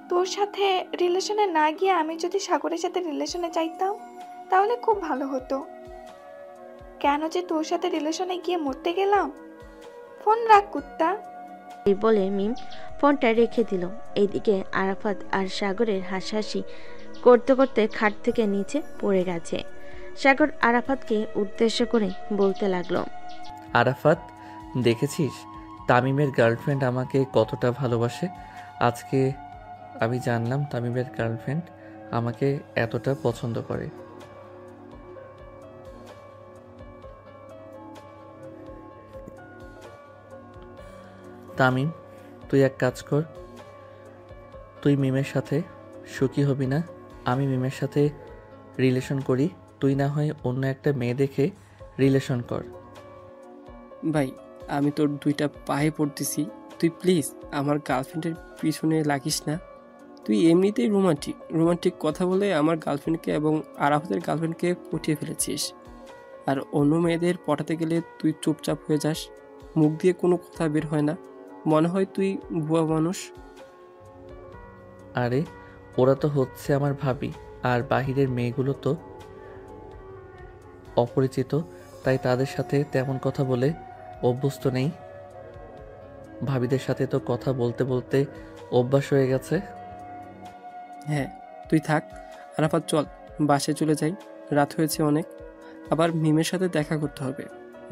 তোর সাথে রিলেশনে না গিয়ে আমি যদি সাগরের সাথে রিলেশনে যাইতাম তাহলে খুব ভালো হতো। কেন যে তোর সাথে রিলেশনে গিয়ে মরতে গেলাম। ফোন রাখ কুত্তা। এই বলে মিম ফোনটা রেখে দিল। এইদিকে আরাফাত আর সাগরের হাসাহাসি করতে করতে খাট থেকে নিচে পড়ে গেছে। সাগর আরাফাতকে উদ্দেশ্য করে বলতে লাগলো, আরাফাত, দেখেছিস তামিমের গার্লফ্রেন্ড আমাকে কতটা ভালোবাসে। আজকে আমি জানলাম তামিমের গার্লফ্রেন্ড আমাকে এতটা পছন্দ করে। তামিম, তুই এক কাজ কর, তুই মিমের সাথে সুখী হবি না। আমি মিমের সাথে রিলেশন করি, তুই না হয় অন্য একটা মেয়ে দেখে রিলেশন কর। ভাই, আমি তোর দুইটা পায়ে পড়তেছি, তুই প্লিজ আমার গার্লফ্রেন্ডের পিছনে লাগিস না। তুই এমনিতেই রোমান্টিক কথা বলে আমার গার্লফ্রেন্ডকে এবং আরাফাতের গার্লফ্রেন্ডকে পটিয়ে ফেলেছিস। আর অন্য মেয়েদের পটাতে গেলে তুই চুপচাপ হয়ে যাস, মুখ দিয়ে কোনো কথা বের হয় না, মনে হয় তুই ভুয়া মানুষ। আরে ওরা তো হচ্ছে আমার ভাবি, আর বাহিরের মেয়েগুলো তো অপরিচিত, তাই তাদের সাথে তেমন কথা বলে অভ্যস্ত নেই। ভাবিদের সাথে তো কথা বলতে বলতে অভ্যাস হয়ে গেছে। হ্যাঁ, তুই থাক। আরাফাত, চল বাসে চলে যাই, রাত হয়েছে অনেক। আবার মিমের সাথে দেখা করতে হবে,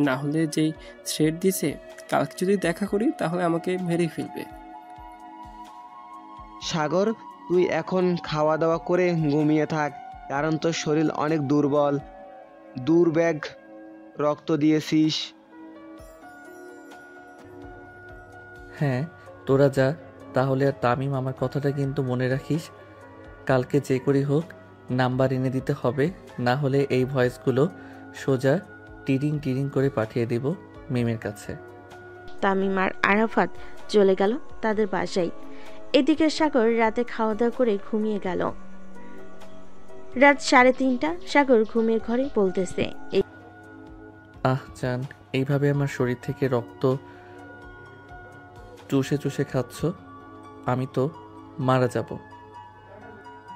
না হলে যেই থ্রেড দিছে কালকে যদি দেখা করি তাহলে আমাকে মেরেই ফেলবে। সাগর, তুই এখন খাওয়া দাওয়া করে ঘুমিয়ে থাক, কারণ তোর শরীর অনেক দুর্বল। দুর্ব্যাগ রক্ত দিয়েছিস। হ্যাঁ, তোরা যা তাহলে। আর তামিম, আমার কথাটা কিন্তু মনে রাখিস, কালকে যে করি হোক নাম্বার এনে দিতে হবে, না হলে এই ভয়েসগুলো সোজা টিরিং টিরিং করে পাঠিয়ে দিব মিমের কাছে। তামিম আর আরাফাত চলে গেল তাদের বাসায়। এদিকে সাগর রাতে খাওয়া দাওয়া করে ঘুমিয়ে গেল। রাত 3:30, সাগর ঘুমের ঘরে বলতেছে, আহ জান, এইভাবে আমার শরীর থেকে রক্ত চুষে চুষে খাচ্ছ, আমি তো মারা যাব।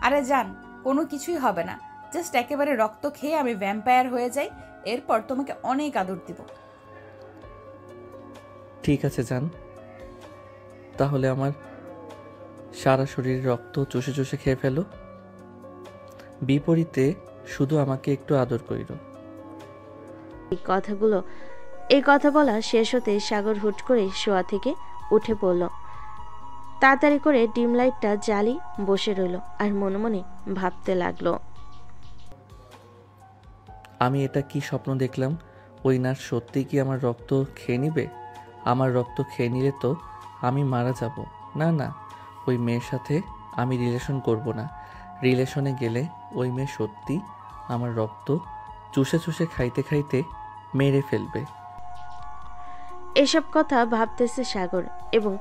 আরে জান, কোনো কিছুই হবে না। জাস্ট একেবারে রক্ত খেয়ে আমি ভ্যাম্পায়ার হয়ে যাই, এরপর তোমাকে অনেক আদর দিব। ঠিক আছে জান, তাহলে আমার সারা শরীর রক্ত চুষে চুষে খেয়ে ফেলো, বিপরীতে শুধু আমাকে একটু আদর কইর। এই কথা বলা শেষ হতে সাগর হুট করে শোয়া থেকে উঠে পড়ল। তাড়াতাড়ি করে ডিম লাইটটা জ্বালি বসে রইল আর মনে মনে ভাবতে লাগলো, আমি এটা কি স্বপ্ন দেখলাম? ওই নার্স সত্যি কি আমার রক্ত খেয়ে নিবে? আমার রক্ত খেয়ে নিলে তো আমি মারা যাব। না না, ওই মেয়ের সাথে আমি রিলেশন করব না। রিলেশনে গেলে ওই মেয়ে সত্যি আমার রক্ত চুষে চুষে খাইতে খাইতে মেরে ফেলবে। এসব কথা ভাবতেছে সাগর এবং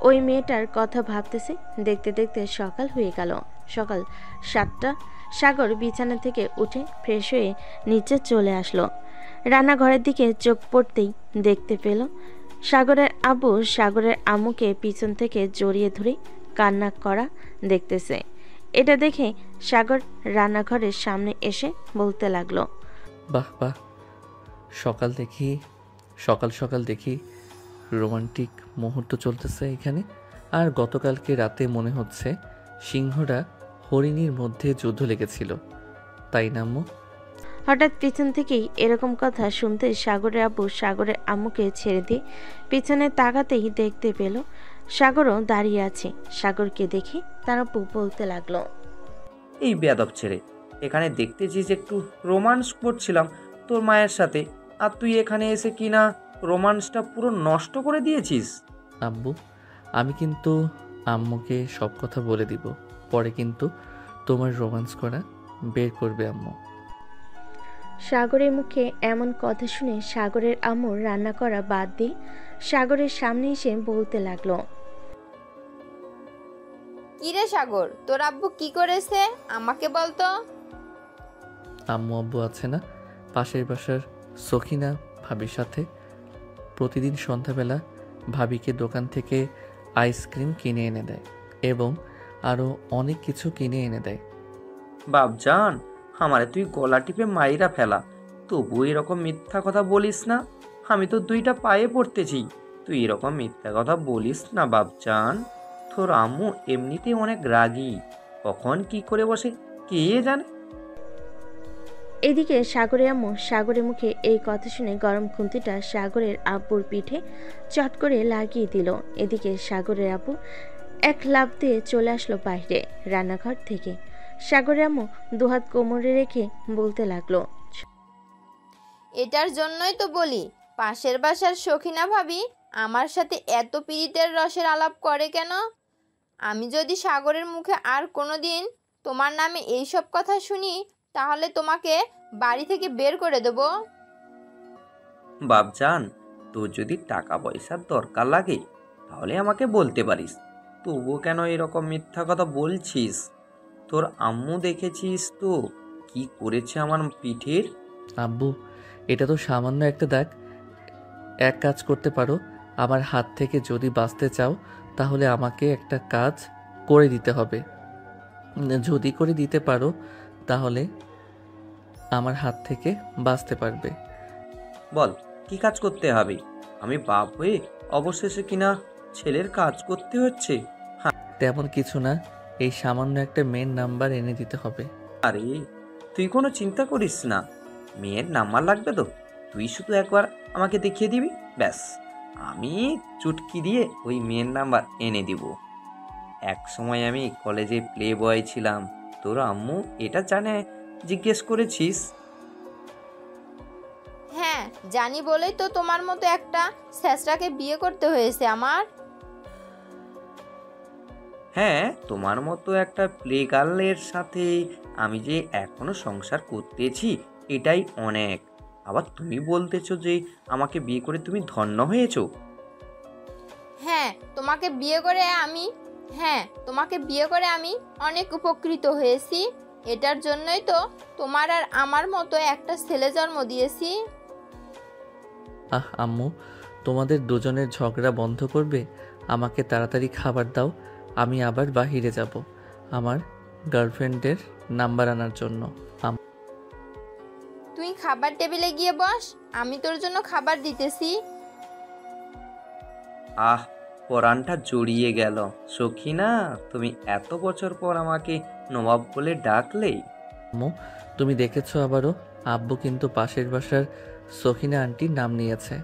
ওই মেয়েটার কথা ভাবতেছে। দেখতে দেখতে সকাল হয়ে গেল। সকাল 7টা। সাগর বিছানা থেকে উঠে ফ্রেশ হয়ে নিচে চলে আসলো। রান্নাঘরের দিকে চোখ পড়তেই দেখতে পেল সাগরের আব্বু সাগরের আম্মুকে পিছন থেকে জড়িয়ে ধরে কান্না করা দেখতেছে। এটা দেখে সাগর রান্নাঘরের সামনে এসে বলতে লাগলো, বাহ বাহ, সকাল সকাল দেখি রোমান্টিক মুহূর্ত চলতেছে এখানে। আর গতকালকে রাতে মনে হচ্ছে সিংহরা হরিণীর মধ্যে যুদ্ধ লেগেছিল, তাই না আম্মু? হঠাৎ পিছন থেকেই এরকম কথা শুনতে সাগরের আব্বু সাগরের আম্মুকে ছেড়ে দিয়ে পিছনে তাকাতেই দেখতে পেল সাগরও দাঁড়িয়ে আছে। সাগরকে দেখে তার আব্বু বলতে লাগলো, এই বেয়াদব ছেলে, এখানে দেখতেছিস একটু রোমান্স করছিলাম তোর মায়ের সাথে, আর তুই এখানে এসে কি না রোমান্সটা পুরো নষ্ট করে দিয়েছিস। আব্বু, আমি কিন্তু আম্মুকে সব কথা বলে দিব, পরে কিন্তু তোমার রোমান্স করা বের করবে আম্মু। সাগরের মুখে এমন কথা শুনে সাগরের আম্মুর রান্না করা বাদ দিয়ে সাগরের সামনে এসে বলতে লাগলো, কিরে সাগর, তোর আব্বু কি করেছে আমাকে বলতো। আম্মু আব্বু আছে না, পাশের বাসার সখিনা ভাবির সাথে প্রতিদিন সন্ধ্যাবেলা ভাবিকে দোকান থেকে আইসক্রিম কিনে এনে দেয় এবং আরও অনেক কিছু কিনে এনে দেয়। বাপজান, আমারে তুই গলা টিপে মাইরা ফেলা, তবু এরকম মিথ্যা কথা বলিস না। আমি তো দুইটা পায়ে পড়তেছি, তুই এরকম মিথ্যা কথা বলিস না বাপজান। তোর আম্মু এমনিতেই অনেক রাগী, কখন কি করে বসে কে জানে। এদিকে সাগরের আম্মু সাগরের মুখে এই কথা শুনে গরম খুন্তিটা সাগরের আব্বুর পিঠে চট করে লাগিয়ে দিল। এদিকে সাগরের আব্বু এক লাফ দিয়ে চলে আসলো বাইরে রান্নাঘর থেকে। সাগরের আম্মু দুহাত কোমরে রেখে বলতে লাগলো, এটার জন্যই তো বলি পাশের বাসার সখিনা ভাবি আমার সাথে এত পীড়িতের রসের আলাপ করে কেন। আমি যদি সাগরের মুখে আর কোনোদিন তোমার নামে এইসব কথা শুনি তাহলে তোমাকে বাড়ি থেকে বের করে দেব। বাপজান, তোর যদি টাকা পয়সার দরকার লাগে তাহলে আমাকে বলতে পারিস, তবুও কেন এরকম মিথ্যা কথা বলছিস? তোর আম্মু দেখেছিস তো কি করেছে আমার পিঠের। আব্বু, এটা তো সামান্য একটা দাগ। এক কাজ করতে পারো, আমার হাত থেকে যদি বাঁচতে চাও তাহলে আমাকে একটা কাজ করে দিতে হবে। যদি করে দিতে পারো তাহলে আমার হাত থেকে বাঁচতে পারবে। বল কি কাজ করতে হবে? আমি বাপ হয়ে অবশেষে কিনা ছেলের কাজ করতে হচ্ছে। তেমন কিছু না, এই সামান্য একটা মেয়ের নাম্বার এনে দিতে হবে। আরে তুই কোনো চিন্তা করিস না, মেয়ের নাম্বার লাগবে তো তুই শুধু একবার আমাকে দেখিয়ে দিবি, ব্যাস আমি চুটকি দিয়ে ওই মেয়ের নাম্বার এনে দিব। এক সময় আমি কলেজে প্লে বয় ছিলাম, তোর আম্মু এটা জানে জিজ্ঞেস করেছিস? হ্যাঁ জানি বলেই তো তোমার মতো একটা ছেঁচড়াকে বিয়ে করতে হয়েছে আমার। হ্যাঁ, তোমার মতো একটা প্লে গার্লের সাথে আমি যে এখনো সংসার করতেছি এটাই অনেক। আবার তুমি বলতেছো যে আমাকে বিয়ে করে তুমি ধন্য হয়েছো। হ্যাঁ তোমাকে বিয়ে করে আমি অনেক উপকৃত হয়েছি। এটার জন্যই তো তোমার আর আমার মতো একটা ছেলে জন্ম দিয়েছি। আম্মু, তোমাদের দুজনের ঝগড়া বন্ধ করবে? আমাকে তাড়াতাড়ি খাবার দাও, আমি আবার বাহিরে যাব আমার গার্লফ্রেন্ডের নাম্বার আনার জন্য। তুই খাবার টেবিলে গিয়ে বস, আমি তোর জন্য খাবার দিতেছি। আহ, পরানটা জড়িয়ে গেল। সখিনা, তুমি এত বছর পর আমাকে নবাব বলে ডাকলে। আম্মু, তুমি দেখেছো আবারও আব্বু কিন্তু পাশের বাসার সখিনা আন্টির নাম নিয়েছে।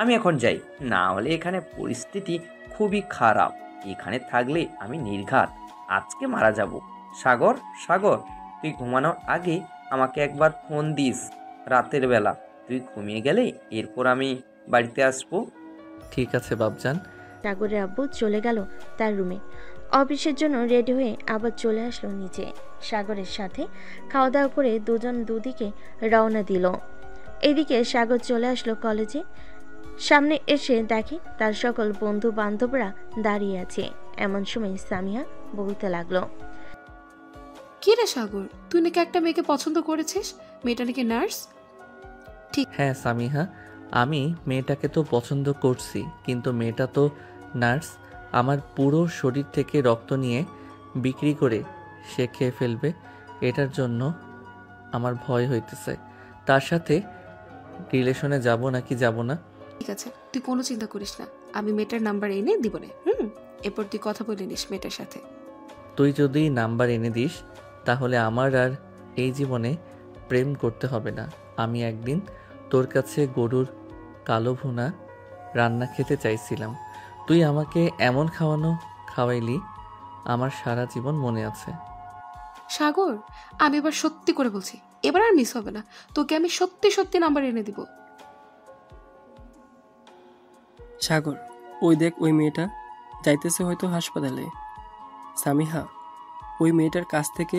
আমি এখন যাই, না হলে এখানে পরিস্থিতি খুবই খারাপ। এখানে থাকলে আমি নির্ঘাত আজকে মারা যাব। সাগর, সাগর, তুই ঘুমানোর আগে আমাকে একবার ফোন দিস রাতের বেলা। তুই ঘুমিয়ে গেলে এরপর আমি বাড়িতে আসবো। ঠিক আছে বাপজান। সাগরের আব্বু চলে গেল তার রুমে। অফিসের জন্য রেডি হয়ে আবার চলে আসলো নিচে। সাগরের সাথে খাওয়া দাওয়া করে দুজন দুদিকে রওনা দিল। এদিকে সাগর চলে আসলো কলেজে। সামনে এসে দেখে তার সকল বন্ধু বান্ধবরা দাঁড়িয়ে আছে। এমন সময় সামিয়া বলতে লাগলো, কি রে সাগর, তুই নাকি একটা মেয়েকে পছন্দ করেছিস? মেয়েটা নাকি নার্স? হ্যাঁ সামিহা, আমি মেয়েটাকে তো পছন্দ করছি, কিন্তু মেয়েটা তো নার্স। আমার পুরো শরীর থেকে রক্ত নিয়ে বিক্রি করে সে খেয়ে ফেলবে। এটার জন্য আমার ভয় হইতেছে। তার সাথে রিলেশনে যাব নাকি যাব না। ঠিক আছে, তুই কোনো চিন্তা করিস না, আমি মেয়েটার নাম্বার এনে দিব না। এরপর তুই কথা বলে নিস মেয়েটার সাথে। তুই যদি নাম্বার এনে দিস তাহলে আমার আর এই জীবনে প্রেম করতে হবে না। আমি একদিন তোর কাছে গরুর কালো ভুনা রান্না খেতে চাইছিলাম, তুই আমাকে এমন খাওয়াইলি আমার সারা জীবন মনে আছে। সাগর, আমি এবার সত্যি করে বলছি, এবার আর মিস হবে না। তোকে আমি সত্যি সত্যি নাম্বার এনে দিব। সাগর, ওই দেখ ওই মেয়েটা যাইতেছে হয়তো হাসপাতালে। সামিহা, ওই মেয়েটার কাছ থেকে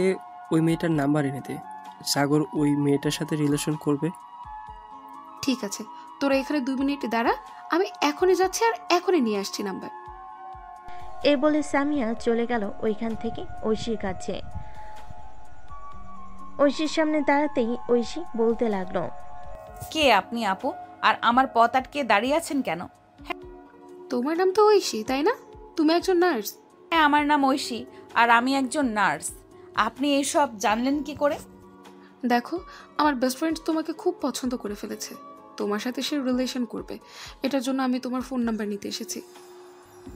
ওই মেয়েটার নাম্বার এনে দে। সাগর ওই মেয়েটার সাথে রিলেশন করবে। ঠিক আছে, তোরা এখানে 2 মিনিট দাঁড়া, আমি এখনই যাচ্ছি আর এখনই নিয়ে আসছি নাম্বার। এই বলে সামিয়া চলে গেল ওইখান থেকে ঐশীর কাছে। ঐশীর সামনে দাঁড়াতেই ঐশী বলতে লাগলো, কে আপনি আপু? আর আমার পথ আটকে দাঁড়িয়ে আছেন কেন? তোমার নাম তো ঐশী, তাই না? তুমি একজন নার্স। হ্যাঁ, আমার নাম ঐশী আর আমি একজন নার্স। আপনি এইসব জানলেন কি করে? দেখো, আমার বেস্ট ফ্রেন্ড তোমাকে খুব পছন্দ করে ফেলেছে, তোমার সাথে সে রিলেশন করবে। এটার জন্য আমি তোমার ফোন নাম্বার নিতে এসেছি।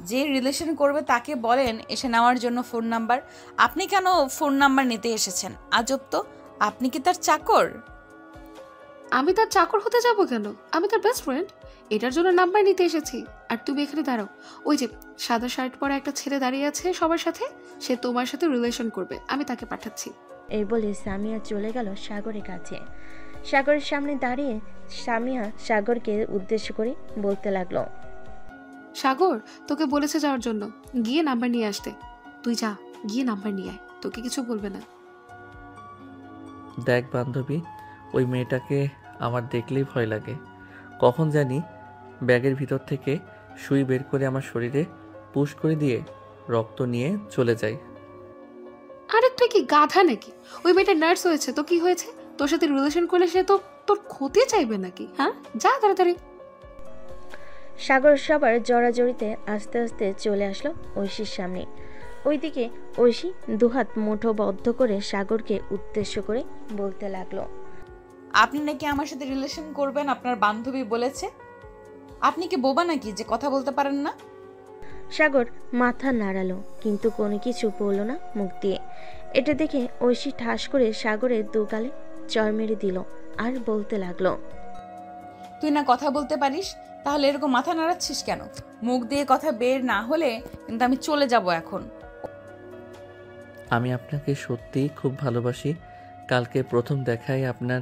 যে রিলেশন করবে তাকে বলেন এসে নেওয়ার জন্য ফোন নাম্বার। আপনি কেন ফোন নাম্বার নিতে এসেছেন? আজব তো, আপনি কি তার চাকর? আমি তার চাকর হতে যাব কেন? আমি তার বেস্ট ফ্রেন্ড, এটার জন্য নাম্বার নিতে এসেছি। আর তুমি এখানে দাঁড়াও, ওই যে সাদা শার্ট পরা একটা ছেলে দাঁড়িয়ে আছে সবার সাথে, সে তোমার সাথে রিলেশন করবে, আমি তাকে পাঠাচ্ছি। এই বলে সামিয়া চলে গেল সাগরের কাছে। সাগরের সামনে দাঁড়িয়ে সামিয়া সাগরকে উদ্দেশ্য করে বলতে লাগলো, সাগর, তোকে বলেছে যাওয়ার জন্য, গিয়ে নাম্বার নিয়ে আসতে। তুই যা, গিয়ে নাম্বার নিয়ে আয়, তোকে কিছু বলবে না। দেখ বান্ধবী, ওই মেয়েটাকে আমার দেখলেই ভয় লাগে। কখন জানি ব্যাগের ভিতর থেকে সুই বের করে আমার শরীরে পুশ করে দিয়ে রক্ত নিয়ে চলে যায়। আরে তুই কি গাধা নাকি? ওই মেয়েটা নার্স হয়েছে তো কি হয়েছে? তোর সাথে রিলেশন করলে সে তো তোর ক্ষতি চাইবে নাকি? হ্যাঁ, যা তাড়াতাড়ি। সাগর সবার জড়াজড়িতে আস্তে আস্তে চলে আসলো ঐশীর সামনে। ওইদিকে ঐশী দুহাত মুঠো বদ্ধ করে সাগরকে উদ্দেশ্য করে বলতে লাগলো, আপনি নাকি আমার সাথে রিলেশন করবেন, আপনার বান্ধবী বলেছে। আপনি কি বোবা নাকি যে কথা বলতে পারেন না? সাগর মাথা নাড়ালো কিন্তু কোনো কিছু বলল না মুখ দিয়ে। এটা দেখে ঐশী ঠাস করে সাগরের দুগালে চড় মেরে দিল আর বলতে লাগলো, তুই না কথা বলতে পারিস, তাহলে এরকম মাথা নাড়াচ্ছিস কেন? মুখ দিয়ে কথা বের না হলে কিন্তু আমি চলে যাব এখন। আমি আপনাকে সত্যিই খুব ভালোবাসি। কালকে প্রথম দেখায় আপনার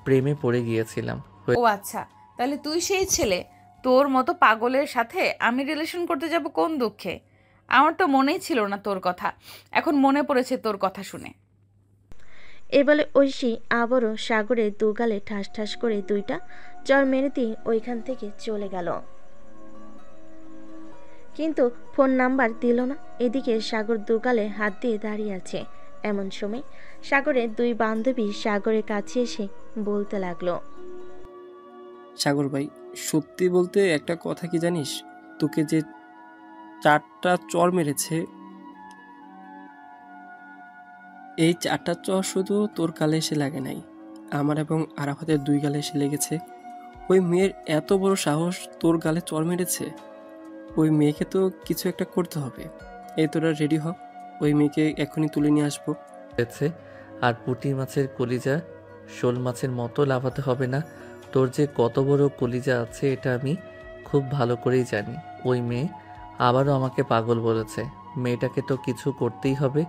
প্রেমে পড়ে গিয়েছিলাম। ও আচ্ছা, তাহলে তুই সেই ছেলে। তোর মতো পাগলের সাথে আমি রিলেশন করতে যাব কোন দুঃখে? আমার তো মনেই ছিল না তোর কথা, এখন মনে পড়েছে তোর কথা শুনে। এ বলে ঐশী আবারও সাগরের দুগালে ঠাস ঠাস করে দুইটা চড় মেরে দিয়ে ওইখান থেকে চলে গেল। কিন্তু ফোন নাম্বার দিল না। এদিকে সাগর দুগালে হাত দিয়ে দাঁড়িয়ে আছে। এমন সময় সাগরের 2 বান্ধবী সাগরের কাছে এসে বলতে লাগলো, সাগর ভাই, সত্যি বলতে একটা কথা কি জানিস, তোকে যে 4টা চড় মেরেছে, এই 4টা চড় শুধু তোর গালে এসে লাগে নাই, আমার এবং আরাফাতের 2 গালে এসে লেগেছে। ওই মেয়ের এত বড় সাহস তোর গালে চড় মেরেছে। ওই মেয়েকে তো কিছু একটা করতে হবে। এই তোরা রেডি হ, ওই মেয়েকে এখনই তুলে নিয়ে আসবো। আর পুঁটি মাছের কলিজা শোল মাছের মতো লাফাতে হবে না। তোর যে কত বড় কলিজা আছে এটা আমি খুব ভালো করেই জানি। ওই মেয়ে আবারও আমাকে পাগল বলেছে। মেয়েটাকে তো কিছু করতেই হবে।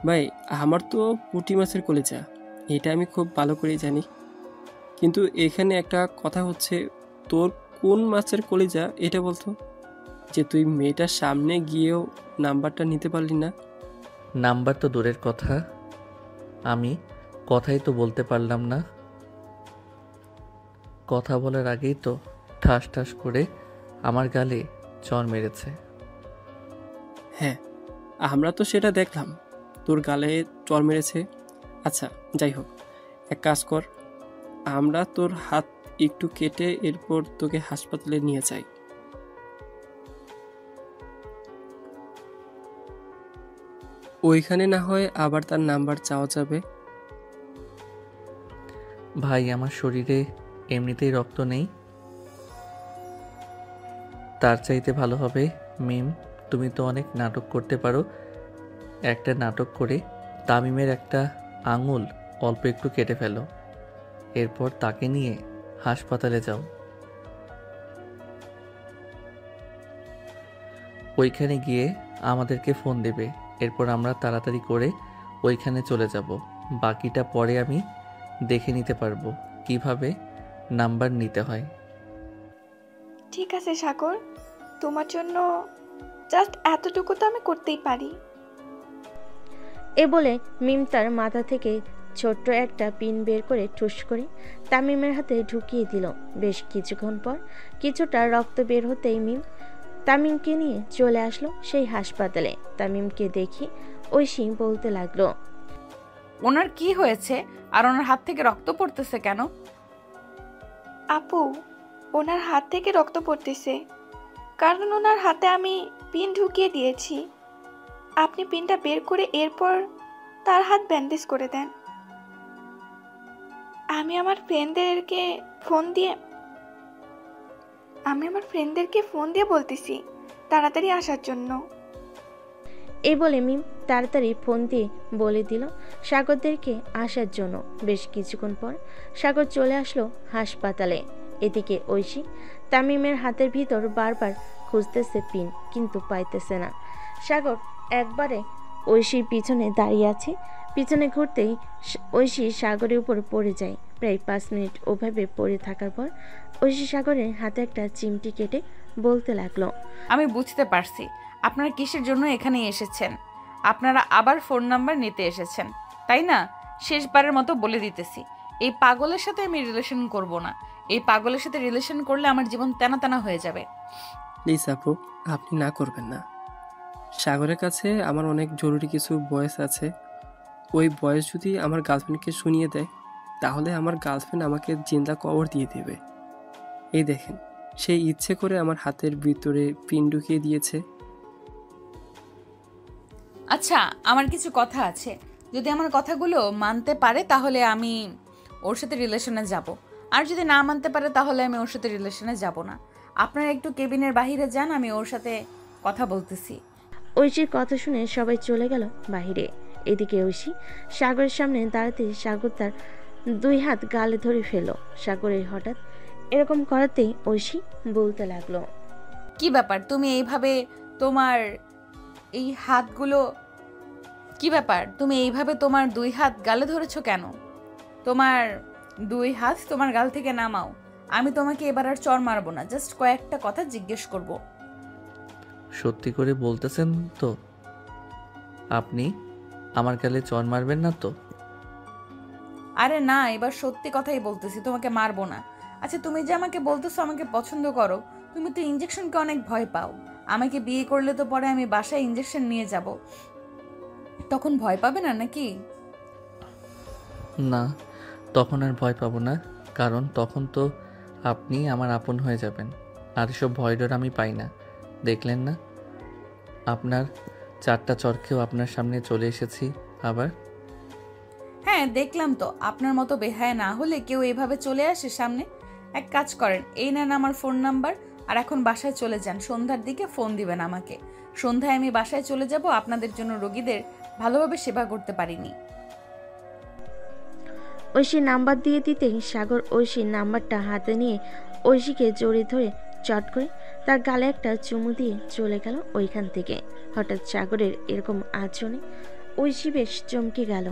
ভাই, আমার তো পুঁটি মাছের কলিজা, এটা আমি খুব ভালো করেই জানি, কিন্তু এখানে একটা কথা হচ্ছে, তোর কোন মাছের কলিজা এটা বলতো, যে তুই মেয়েটার সামনে গিয়েও নাম্বারটা নিতে পারলি না। নাম্বার তো দূরের কথা, আমি কথাই তো বলতে পারলাম না। কথা বলার আগেই তো ঠাস ঠাস করে আমার গালে চড় মেরেছে। হ্যাঁ, আমরা তো সেটা দেখলাম, তোর গালে চড় মেরেছে। আচ্ছা যাই হোক, এক কাজ কর, আমরা তোর হাত একটু কেটে এরপর তোকে হাসপাতালে নিয়ে যাই। ওইখানে না হয় আবার তার নাম্বার চাওয়া যাবে। ভাই, আমার শরীরে এমনিতেই রক্ত নেই, তার চাইতে ভালো হবে মিম, তুমি তো অনেক নাটক করতে পারো। একটা নাটক করে তামিমের একটা আঙুল অল্প একটু কেটে ফেলো, এরপর তাকে নিয়ে হাসপাতালে যাও। ওইখানে গিয়ে আমাদেরকে ফোন দেবে, এরপর আমরা তাড়াতাড়ি করে ওইখানে চলে যাব। বাকিটা পরে আমি দেখে নিতে পারবো কিভাবে নাম্বার নিতে হয়। ঠিক আছে সাগর, তোমার জন্য জাস্ট এতটুকু তো আমি করতেই পারি। এ বলে মিম তার মাথা থেকে ছোট্ট একটা পিন বের করে ঠুস করে তামিমের হাতে ঢুকিয়ে দিল। বেশ কিছুক্ষণ পর কিছুটা রক্ত বের হতেই মিম তামিমকে নিয়ে চলে আসলো সেই হাসপাতালে। তামিমকে দেখি ঐশী বলতে লাগলো, ওনার কি হয়েছে আর ওনার হাত থেকে রক্ত পড়তেছে কেন? আপু, ওনার হাত থেকে রক্ত পড়তেছে কারণ ওনার হাতে আমি পিন ঢুকিয়ে দিয়েছি। আপনি পিনটা বের করে এরপর তার হাত ব্যান্ডেজ করে দেন। আমি আমার ফ্রেন্ডদেরকে ফোন দিয়ে বলতেছি তাড়াতাড়ি আসার জন্য। এই বলে মিম তাড়াতাড়ি ফোন দিয়ে বলে দিল সাগরদেরকে আসার জন্য। বেশ কিছুক্ষণ পর সাগর চলে আসলো হাসপাতালে। এদিকে ঐশী তামিমের হাতের ভিতর বারবার খুঁজতেছে পিন, কিন্তু পাইতেছে না। সাগর একবারে ঐশীর পিছনে দাঁড়িয়ে আছে। পিছনে ঘুরতেই ঐশী সাগরের উপর পড়ে যায়। প্রায় 5 মিনিট ওভাবে পড়ে থাকার পর ঐশী সাগরের হাতে একটা চিমটি কেটে বলতে লাগলো, আমি বুঝতে পারছি আপনারা কিসের জন্য এখানে এসেছেন। আপনারা আবার ফোন নাম্বার নিতে এসেছেন, তাই না? শেষবারের মতো বলে দিতেছি, এই পাগলের সাথে আমি রিলেশন করব না। এই পাগলের সাথে রিলেশন করলে আমার জীবন তেনা তেনা হয়ে যাবে। প্লিজ আপু, আপনি না করবেন না। সাগরের কাছে আমার অনেক জরুরি কিছু ভয়েস আছে। ওই ভয়েস যদি আমার গার্লফ্রেন্ডকে শুনিয়ে দেয় তাহলে আমার গার্লফ্রেন্ড আমাকে জিন্দা কবর দিয়ে দেবে। এই দেখেন, সে ইচ্ছে করে আমার হাতের ভিতরে পিন ঢুকিয়ে দিয়েছে। আচ্ছা, আমার কিছু কথা আছে। যদি আমার কথাগুলো মানতে পারে তাহলে আমি ওর সাথে রিলেশনে যাব, আর যদি না মানতে পারে তাহলে আমি ওর সাথে রিলেশনে যাব না। আপনারা একটু কেবিনের বাইরে যান, আমি ওর সাথে কথা বলতেছি। ঐশীর কথা শুনে সবাই চলে গেল বাইরে। এদিকে ঐশী সাগরের সামনে দাঁড়াতে সাগর তার 2 হাত গালে ধরে ফেলল। সাগরের হঠাৎ এরকম করাতেই ঐশী বলতে লাগলো, কি ব্যাপার, তুমি এইভাবে তোমার এই হাতগুলো কি ব্যাপার, তুমি এইভাবে তোমার 2 হাত গালে ধরেছো কেন? তোমার 2 হাত তোমার গাল থেকে নামাও। আমি তোমাকে এবার আর চড় মারবো না, জাস্ট কয়েকটা কথা জিজ্ঞেস করব। সত্যি করে বলতেছেন তো? আপনি আমার গালে চড় মারবেন না তো? আরে না, এবার সত্যি কথাই বলতেছি, তোমাকে মারবো না। আচ্ছা, তুমি যে আমাকে বলতেছো আমাকে পছন্দ করো, তুমি তো ইঞ্জেকশনকে অনেক ভয় পাও। আমাকে বিয়ে করলে তো পরে আমি বাসায় ইঞ্জেকশন নিয়ে যাব, তখন ভয় পাবে না নাকি? না, তখন আর ভয় পাবো না, কারণ তখন তো আপনি আমার আপন হয়ে যাবেন। আর এসব ভয় ডর আমি পাই না। দেখলেন না, আপনার 4টা চরকেও আপনার সামনে চলে এসেছি আবার। হ্যাঁ দেখলাম তো, আপনার মতো বেহায়া না হলে কেউ এভাবে চলে আসে সামনে? এক কাজ করেন, এই নেন আমার ফোন নাম্বার, আর এখন বাসায় চলে যান। সন্ধ্যার দিকে ফোন দিবেন আমাকে। সন্ধ্যায় আমি বাসায় চলে যাব, আপনাদের জন্য রোগীদের ভালোভাবে সেবা করতে পারিনি। ঐশী নাম্বার দিয়ে দিতেই সাগর ঐশীর নাম্বারটা হাতে নিয়ে ঐশীকে জড়িয়ে ধরে চট করে তার গালে একটা চুমু দিয়ে চলে গেল ওইখান থেকে। হঠাৎ সাগরের এরকম আচরণে ঐশী বেশ চমকে গেল।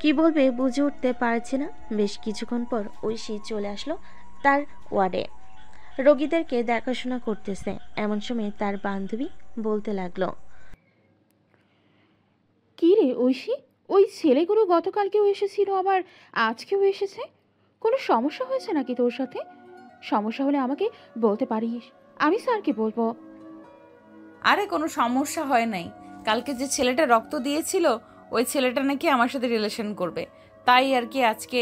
কি বলবে বুঝে উঠতে পারছে না। বেশ কিছুক্ষণ পর ঐশী চলে আসলো তার ওয়ার্ডে। রোগীদেরকে দেখাশোনা করতেছে। এমন সময় তার বান্ধবী বলতে লাগলো, কি রে ঐশী, ওই ছেলেগুলো গতকালকেও এসেছিল, আবার আজকেও এসেছে। কোনো সমস্যা হয়েছে নাকি তোর সাথে? সমস্যা হলে আমাকে বলতে পারিস, আমি স্যারকে বলবো। আরে কোনো সমস্যা হয় নাই। কালকে যে ছেলেটা রক্ত দিয়েছিল ওই ছেলেটা নাকি আমার সাথে রিলেশন করবে, তাই আর কি আজকে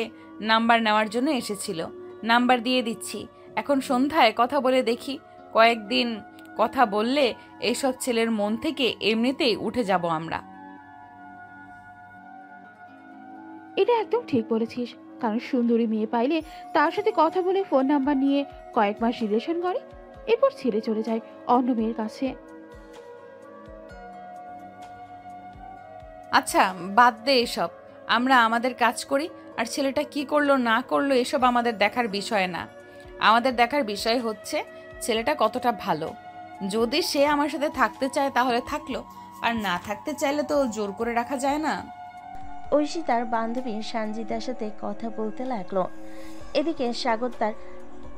নাম্বার নেওয়ার জন্য এসেছিল। নাম্বার দিয়ে দিচ্ছি, এখন সন্ধ্যায় কথা বলে দেখি। কয়েকদিন কথা বললে এইসব ছেলের মন থেকে এমনিতেই উঠে যাব আমরা। এটা একদম ঠিক বলেছিস, কারণ সুন্দরী মেয়ে পাইলে তার সাথে কথা বলে ফোন নাম্বার নিয়ে কয়েক মাস রিলেশন করে, এরপর ছেড়ে চলে যায় অন্য মেয়ের কাছে। আচ্ছা বাদ দে এসব, আমরা আমাদের কাজ করি। আর ছেলেটা কি করলো না করলো এসব আমাদের দেখার বিষয় না। আমাদের দেখার বিষয় হচ্ছে ছেলেটা কতটা ভালো। যদি সে আমার সাথে থাকতে চায় তাহলে থাকলো, আর না থাকতে চাইলে তো জোর করে রাখা যায় না। ঐশী তার বান্ধবী সঞ্জিতার সাথে কথা বলতে লাগলো। এদিকে সাগর তার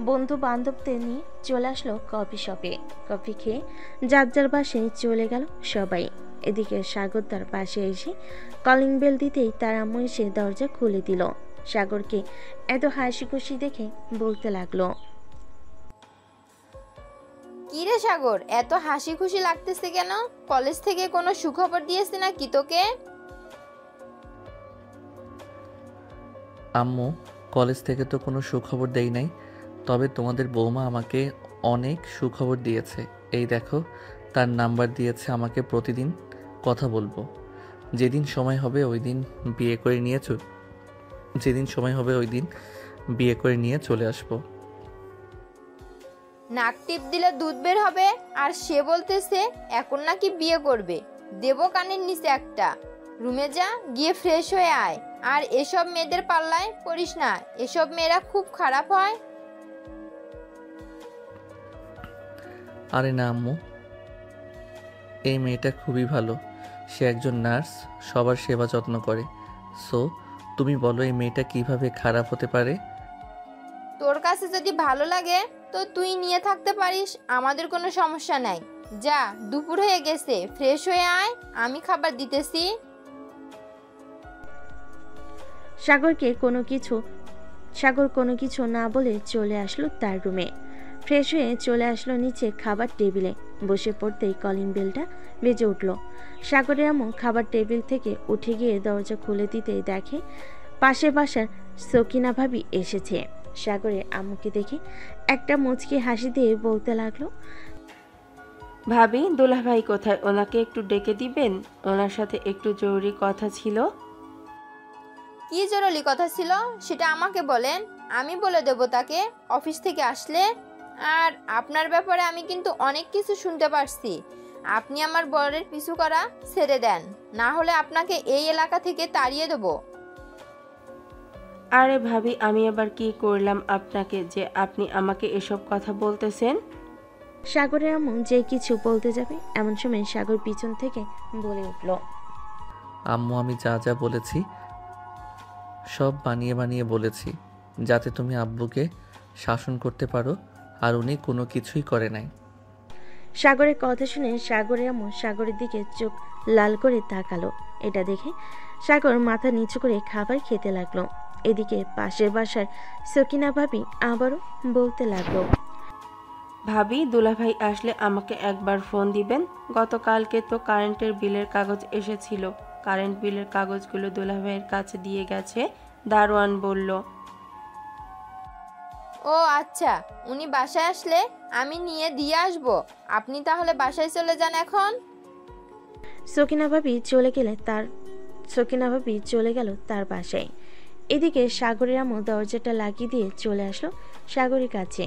বন্ধু বান্ধবদের নিয়ে চলে আসলো কফি শপে। কফি খেয়ে যার যার বাসায় চলে গেল সবাই। এদিকে সাগর তার পাশে এসে কলিং বেল দিতেই তার আম্মু এসে দরজা খুলে দিল। সাগরকে এত হাসি খুশি দেখে বলতে লাগলো, কি রে সাগর, এত হাসি খুশি লাগতেছে কেন? কলেজ থেকে কোনো সুখবর দিয়েছে নাকি তোকে? আম্মু, কলেজ থেকে তো কোনো সুখবর দেই নাই, তবে তোমাদের বৌমা আমাকে অনেক সুখবর দিয়েছে। এই দেখো, তার নাম্বার দিয়েছে আমাকে, প্রতিদিন কথা বলবো। যেদিন সময় হবে ওই দিন বিয়ে করে নিয়ে চলে আসবো। নাক টিপ দিলে দুধ বের হবে, আর সে বলতেছে এখন নাকি বিয়ে করবে। দেবো কানের নিচে একটা। রুমে যা, গিয়ে ফ্রেশ হয়ে আয়। আর এসব মেয়েদের পাল্লায় পড়িস না, এসব মেয়েরা খুব খারাপ হয়। আরে না আম্মু, এই মেয়েটা খুবই ভালো। সে একজন নার্স, সবার সেবা যত্ন করে। সো তুমি বলো এই মেয়েটা কিভাবে খারাপ হতে পারে? তোর কাছে যদি ভালো লাগে তো তুই নিয়ে থাকতে পারিস, আমাদের কোনো সমস্যা নাই। যা, দুপুর হয়ে গেছে, ফ্রেশ হয়ে আয়, আমি খাবার দিতেছি। সাগর কোনো কিছু না বলে চলে আসলো তার রুমে। ফ্রেশ হয়ে চলে আসলো নিচে খাবার টেবিলে। বসে পড়তেই কলিং বেলটা বেজে উঠল। সাগরের আম্মু খাবার টেবিল থেকে উঠে গিয়ে দরজা খুলে দিতেই দেখে পাশের বাসার সকিনা ভাবি এসেছে। সাগরের আম্মুকে দেখে একটা মুচকি হাসি দিয়ে বলতে লাগলো, ভাবি, দুলাভাই কোথায়? ওনাকে একটু ডেকে দিবেন, ওনার সাথে একটু জরুরি কথা ছিল। কি জরুরি কথা ছিল সেটা আমাকে বলেন, আমি বলে দেব তাকে অফিস থেকে আসলে। আর আপনার ব্যাপারে আমি কিন্তু অনেক কিছু শুনতে পারছি। আপনি আমার বরের পিছু করা ছেড়ে দেন, না হলে আপনাকে এই এলাকা থেকে তাড়িয়ে দেব। আরে ভাবি, আমি আবার কি করলাম আপনাকে যে আপনি আমাকে এসব কথা বলতেছেন? সাগরের আম্মু যে কিছু বলতে যাবে এমন সময় সাগর পিছন থেকে বলে উঠল, আম্মু, আমি যা যা বলেছি সব বানিয়ে বানিয়ে বলেছি, যাতে তুমি আব্বুকে শাসন করতে পারো, আর উনি কোনো কিছুই করে নাই। সাগরের কথা শুনে সাগরের আম্মু সাগরের দিকে চোখ লাল করে তাকালো। এটা দেখে সাগর মাথা নিচু করে খাবার খেতে লাগলো। এদিকে পাশের বাসার সকিনা ভাবি আবারও বলতে লাগলো, ভাবি, দুলাভাই আসলে আমাকে একবার ফোন দিবেন। গতকালকে তো কারেন্টের বিলের কাগজ এসেছিল, কারেন্ট বিলের কাগজগুলো দুলাভাইয়ের কাছে দিয়ে গেছে, দারোয়ান বলল। ও আচ্ছা, উনি বাসায় আসলে আমি নিয়ে দিয়ে আসবো। আপনি তাহলে বাসায় চলে যান এখন। সকিনা ভাবি চলে গেল তার বাসায়। এদিকে সাগরের আম্মু দরজাটা লাগিয়ে দিয়ে চলে আসলো সাগরের কাছে।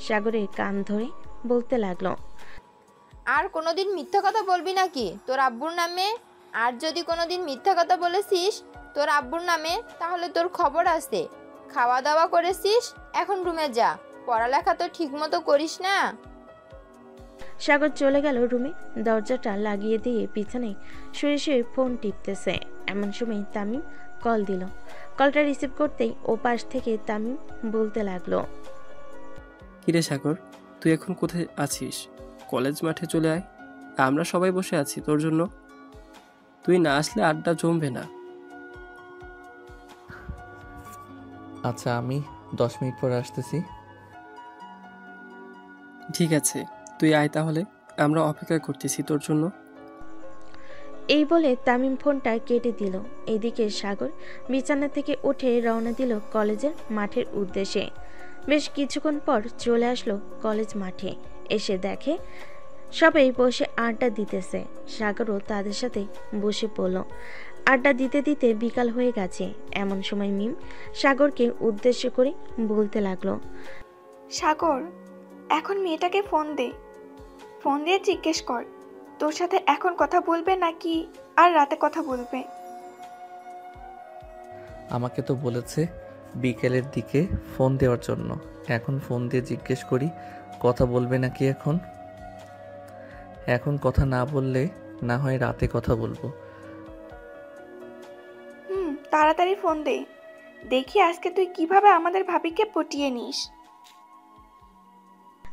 সাগরের কান ধরে বলতে লাগলো, আর কোনোদিন মিথ্যা কথা বলবি নাকি তোর আব্বুর নামে? আর যদি কোনোদিন মিথ্যা কথা বলেছিস তোর আব্বুর নামে, তাহলে তোর খবর আছে। খাওয়া দাওয়া করেছিস, এখন রুমে যা। পড়ালেখা তো ঠিক মতো করিস না। সাগর চলে গেল রুমে। দরজাটা লাগিয়ে দিয়ে পিছনে শুয়ে শুয়ে ফোন টিপতেছে। এমন সময় তামিম কল দিল। কলটা রিসিভ করতেই ওপাশ থেকে তামিম বলতে লাগলো, কিরে সাগর, তুই এখন কোথায় আছিস? কলেজ মাঠে চলে আয়, আমরা সবাই বসে আছি তোর জন্য। তুই না আসলে আড্ডা জমবে না। আচ্ছা, আমি 10 মিনিট পরে আসতেছি। ঠিক আছে, তুই আয় তাহলে, আমরা অপেক্ষা করতেছি তোর জন্য। এই বলে তামিম ফোনটা কেটে দিল। এদিকে সাগর বিছানা থেকে উঠে রওনা দিল কলেজের মাঠের উদ্দেশ্যে। বেশ কিছুক্ষণ পর চলে আসলো কলেজ মাঠে। এসে দেখে সবাই বসে আড্ডা দিতেছে। সাগরও তাদের সাথে বসে পড়ল। আড্ডা দিতে দিতে বিকাল হয়ে গেছে। এমন সময় মিম সাগরকে উদ্দেশ্য করে বলতে লাগলো, সাগর, এখন মেয়েটাকে ফোন দে। ফোন দিয়ে জিজ্ঞেস কর তোর সাথে এখন কথা বলবে নাকি আর রাতে কথা বলবে। আমাকে তো বলেছে বিকেলের দিকে ফোন দেওয়ার জন্য। এখন ফোন দিয়ে জিজ্ঞেস করি কথা বলবে নাকি। এখন কথা না বললে না হয় রাতে কথা বলবো। তাড়াতাড়ি ফোন দে, দেখি আজকে তুই কিভাবে আমাদের ভাবিকে পটিয়ে নিস।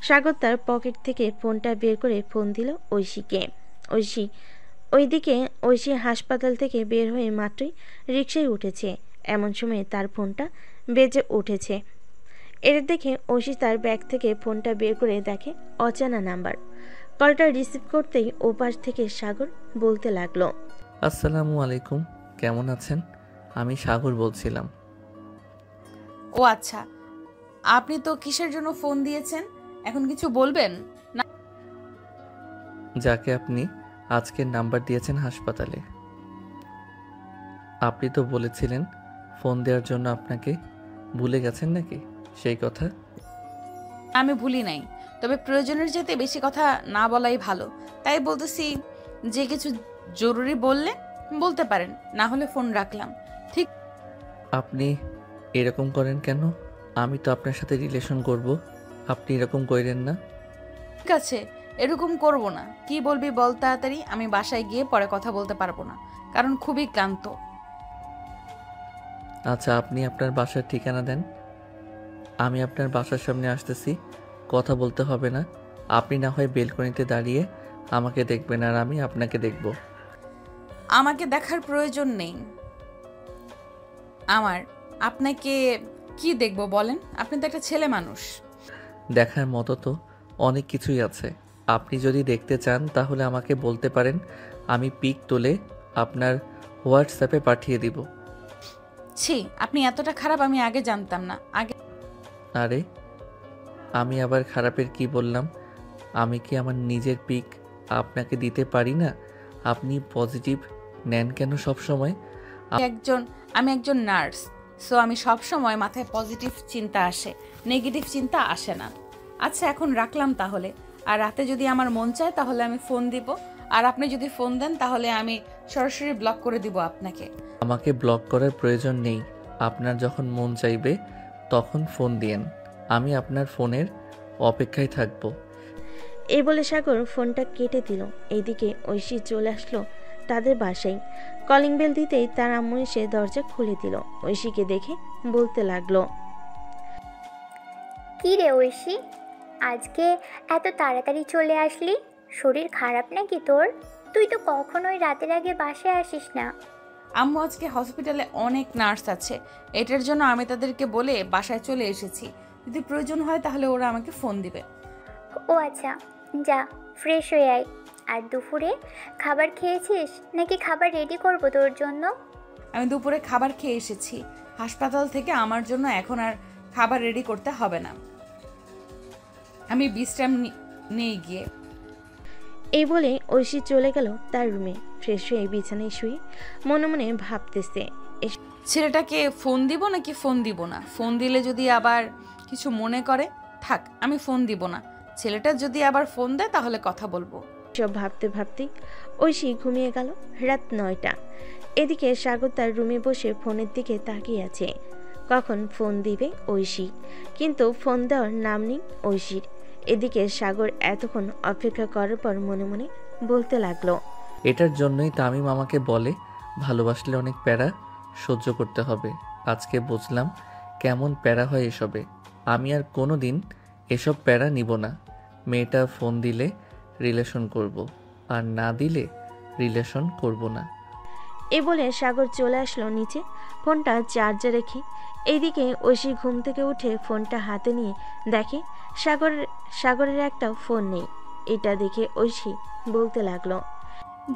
সাগর তার পকেট থেকে ফোনটা বের করে ফোন দিল ঐশীকে। ঐশী হাসপাতাল থেকে বের হয়ে মাত্রই রিকশায় উঠেছে। এমন সময় তার ফোনটা বেজে উঠেছে। এটা দেখে ঐশী তার ব্যাগ থেকে ফোনটা বের করে দেখে অচেনা নাম্বার। কলটা রিসিভ করতেই ওপাশ থেকে সাগর বলতে লাগলো, আসসালামু আলাইকুম, কেমন আছেন? আমি সাগর বলছিলাম। ও আচ্ছা, আপনি তো কিসের জন্য ফোন দিয়েছেন? এখন কিছু বলবেন না? যাকে আপনি আজকের নাম্বার দিয়েছেন হাসপাতালে, আপনি তো বলেছিলেন ফোন দেওয়ার জন্য। আপনাকে ভুলে গেছেন নাকি সেই কথা? আমি ভুলি নাই, তবে প্রয়োজনের যেতে বেশি কথা না বলাই ভালো। তাই বলতেছি, যে কিছু জরুরি বললে বলতে পারেন, না হলে ফোন রাখলাম। ঠিক আপনি এরকম করেন কেন? আমি তো আপনার সাথে রিলেশন করব, আপনি এরকম করেন না। ঠিক আছে, এরকম করব না। কি বলবি বল তাড়াতাড়ি, আমি বাসায় গিয়ে পরে কথা বলতে পারবো না, কারণ খুবই ক্লান্ত। আচ্ছা, আপনি আপনার বাসার ঠিকানা দেন, আমি আপনার বাসার সামনে আসতেছি। কথা বলতে হবে না, আপনি না হয় বেলকনিতে দাঁড়িয়ে আমাকে দেখবেন আর আমি আপনাকে দেখব। আমাকে দেখার প্রয়োজন নেই আমার। আপনাকে কি দেখবো বলেন? আপনি তো একটা ছেলে মানুষ। দেখার মতো তো অনেক কিছুই আছে। আপনি যদি দেখতে চান তাহলে আমাকে বলতে পারেন, আমি পিক তুলে আপনার হোয়াটসঅ্যাপে পাঠিয়ে দিব। ছি, আপনি এতটা খারাপ আমি আগে জানতাম না। আরে আমি আবার খারাপের কি বললাম? আমি কি আমার নিজের পিক আপনাকে দিতে পারি না? আপনি পজিটিভ নেন কেন সব সময়? আমি একজন নার্স, সো আমি সব সময় মাথায় পজিটিভ চিন্তা আসে, নেগেটিভ চিন্তা আসে না। আচ্ছা, এখন রাখলাম তাহলে। আর রাতে যদি আমার মন চায় তাহলে আমি ফোন দিব, আর আপনি যদি ফোন দেন তাহলে আমি সরাসরি ব্লক করে দিব আপনাকে। আমাকে ব্লক করার প্রয়োজন নেই। আপনার যখন মন চাইবে তখন ফোন দিয়েন, আমি আপনার ফোনের অপেক্ষায় থাকবো। এই বলে সাগর ফোনটা কেটে দিল। এইদিকে ঐশী চলে আসলো তাদের বাসায়। কলিং বেল দিতেই তার আম্মু এসে দরজা খুলে দিল। ঐশীকে দেখে বলতে লাগলো, কি রে ঐশী, আজকে এত তাড়াতাড়ি চলে আসলি? শরীর খারাপ নাকি তোর? তুই তো কখনোই রাতের আগে বাসায় আসিস না। আম্মু, আজকে হসপিটালে অনেক নার্স আছে, এটার জন্য আমি তাদেরকে বলে বাসায় চলে এসেছি। যদি প্রয়োজন হয় তাহলে ওরা আমাকে ফোন দিবে। ও আচ্ছা, যা ফ্রেশ হয়ে আয়। আর দুপুরে খাবার খেয়েছিস নাকি খাবার রেডি করবো তোর জন্য? আমি দুপুরে খাবার খেয়ে এসেছি হাসপাতাল থেকে, আমার জন্য এখন আর খাবার রেডি করতে হবে না। আমি বিশ্রাম নিয়ে গিয়ে। এই বলে ঐশী চলে গেল তার রুমে। ফ্রেশ হয়ে বিছানায় শুয়ে মনে মনে ভাবতেছে, ছেলেটাকে ফোন দিব নাকি ফোন দিব না। ফোন দিলে যদি আবার কিছু মনে করে, থাক, আমি ফোন দিব না। ছেলেটা যদি আবার ফোন দেয় তাহলে কথা বলবো। সব ভাবতে ভাবতেই ঐশী ঘুমিয়ে গেল। রাত 9টা। এদিকে সাগর তার রুমে বসে ফোনের দিকে তাকিয়ে আছে, কখন ফোন দিবে ঐশী, কিন্তু ফোন দেওয়ার নাম নেই ঐশীর। এদিকে সাগর এতক্ষণ অপেক্ষা করার পর মনে মনে বলতে লাগলো, এটার জন্যই তামিম আমাকে বলে ভালোবাসলে অনেক প্যারা সহ্য করতে হবে। আজকে বুঝলাম কেমন প্যারা হয় এসবে। আমি আর কোনো দিন এসব প্যারা নিব না। মেয়েটা ফোন দিলে রিলেশন করব, আর না দিলে রিলেশন করব না। এ বলে সাগর চলে আসলো নিচে, ফোনটা চার্জে রেখে। এইদিকে ঐশী ঘুম থেকে উঠে ফোনটা হাতে নিয়ে দেখে সাগরের একটা ফোন নেই। এটা দেখে ঐশী বলতে লাগলো,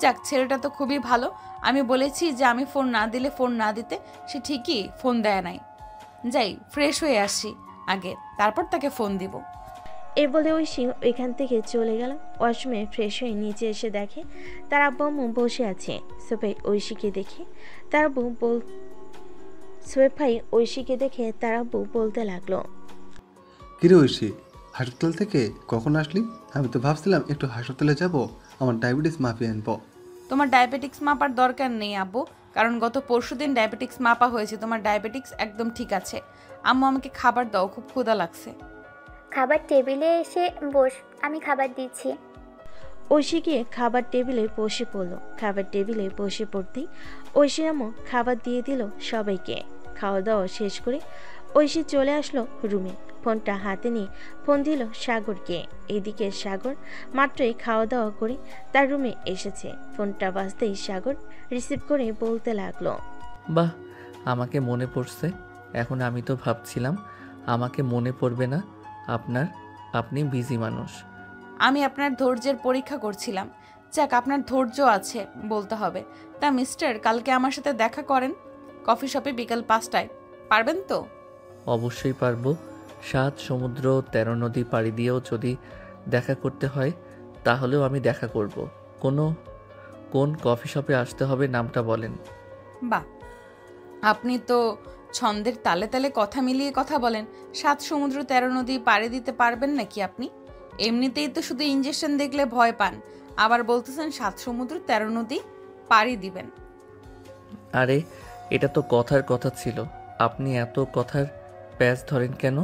যাক, ছেলেটা তো খুবই ভালো। আমি বলেছি যে আমি ফোন না দিলে ফোন না দিতে, সে ঠিকই ফোন দেয় নাই। যাই ফ্রেশ হয়ে আসি আগে, তারপর তাকে ফোন দিব। এ বলে ঐশী ওইখান থেকে চলে গেল। ওয়াশরুমে ফ্রেশ হয়ে নিচে এসে দেখে তার আব্বু আম্মু বসে আছে। সোফায় ঐশীকে দেখে তার আব্বু বলতে লাগলো, কিরে ঐশী, হাসপাতাল থেকে কখন আসলি? আমি তো ভাবছিলাম একটু হাসপাতালে যাব, আমার ডায়াবেটিস মাপিয়ে আনবো। তোমার ডায়াবেটিক্স মাপার দরকার নেই আব্বু, কারণ গত পরশুদিন ডায়াবেটিক্স মাপা হয়েছে। তোমার ডায়াবেটিক্স একদম ঠিক আছে। আম্মু, আমাকে খাবার দাও, খুব ক্ষুধা লাগছে। খাবার টেবিলে এসে বস, আমি খাবার দিচ্ছি। ঐশী গিয়ে খাবার টেবিলে বসে পড়লো। খাবার টেবিলে বসে পড়তেই ঐশীর আম্মু খাবার দিয়ে দিল সবাইকে। খাওয়া দাওয়া শেষ করে ঐশী চলে আসলো রুমে। ফোনটা হাতে নিয়ে ফোন দিল সাগরকে। এদিকে সাগর মাত্রই খাওয়া দাওয়া করে তার রুমে এসেছে। ফোনটা বাজতেই সাগর রিসিভ করে বলতে লাগলো, বাহ, আমাকে মনে পড়ছে। এখন আমি তো ভাবছিলাম আমাকে মনে পড়বে না আপনি বিজি মানুষ। আমি আপনার ধৈর্যের পরীক্ষা করছিলাম। যাক, আপনার ধৈর্য আছে বলতে হবে। তা মিস্টার, কালকে আমার সাথে দেখা করেন কফি শপে বিকাল 5টায়। পারবেন তো? অবশ্যই পারবো। 7 সমুদ্র 13 নদী পাড়ি দিয়েও যদি দেখা করতে হয় তাহলেও আমি দেখা করব। কোন কফি শপে আসতে হবে নামটা বলেন। বাহ, আপনি তো ছন্দের তালে তালে কথা মিলিয়ে কথা বলেন। 7 সমুদ্র 13 নদী পাড়ি দিতে পারবেন নাকি আপনি? এমনিতেই তো শুধু ইঞ্জেকশন দেখলে ভয় পান, আবার বলতেছেন 7 সমুদ্র 13 নদী পাড়ি দিবেন। আরে এটা তো কথার কথা ছিল, আপনি এত কথার প্যাচ ধরেন কেন?